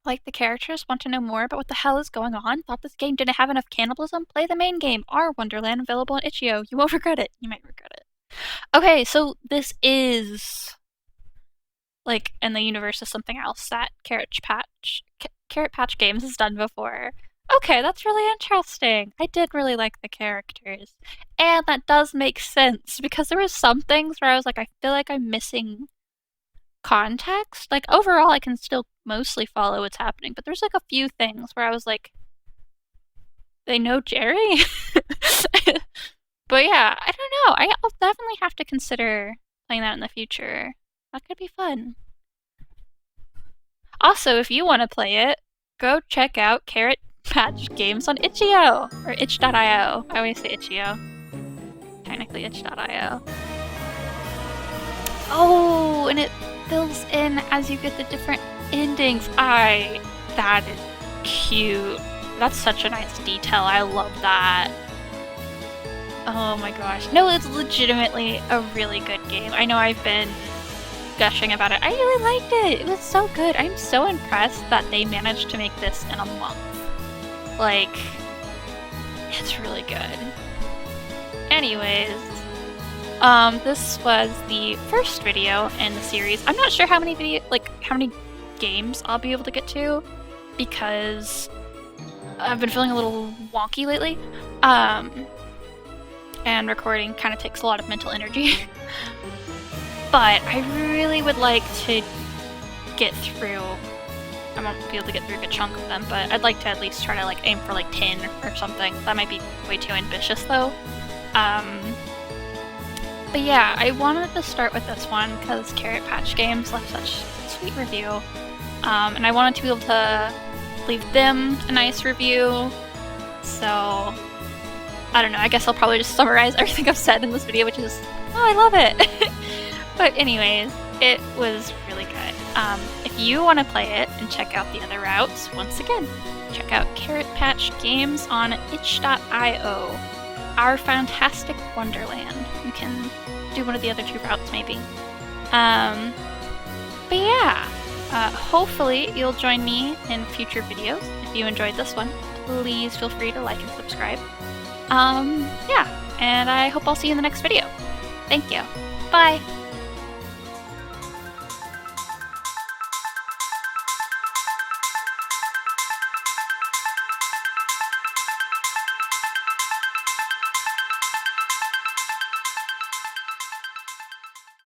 Like the characters, want to know more about what the hell is going on? Thought this game didn't have enough cannibalism? Play the main game, Our Wonderland, available on itch.io. You won't regret it. You might regret it. Okay, so this is like in the universe of something else that Carrot Patch Games has done before. Okay, that's really interesting. I did really like the characters. And that does make sense because there was some things where I was like, I feel like I'm missing context. Like overall I can still mostly follow what's happening, but there's like a few things where I was like, they know Jerry? But yeah, I don't know. I'll definitely have to consider playing that in the future. That could be fun. Also, if you want to play it, go check out Carrot Patch Games on itch.io or itch.io. I always say itch.io. Technically itch.io. Oh, and it fills in as you get the different endings. That is cute. That's such a nice detail. I love that. Oh my gosh. No, it's legitimately a really good game. I know I've been gushing about it. I really liked it. It was so good. I'm so impressed that they managed to make this in a month. Like, it's really good. Anyways, this was the first video in the series. I'm not sure how many games I'll be able to get to because I've been feeling a little wonky lately. And recording kind of takes a lot of mental energy. but I really would like to get through. I won't be able to get through a good chunk of them, but I'd like to at least try to like aim for like 10 or something. That might be way too ambitious though. But yeah, I wanted to start with this one because Carrot Patch Games left such a sweet review. And I wanted to be able to leave them a nice review. So, I don't know, I guess I'll probably just summarize everything I've said in this video, which is, oh, I love it! But anyways, it was really good. If you want to play it and check out the other routes, once again, check out Carrot Patch Games on itch.io. Our Fantastic Wonderland. You can do one of the other 2 routes, maybe. But yeah, hopefully you'll join me in future videos. If you enjoyed this one, please feel free to like and subscribe. Yeah, and I hope I'll see you in the next video. Thank you. Bye!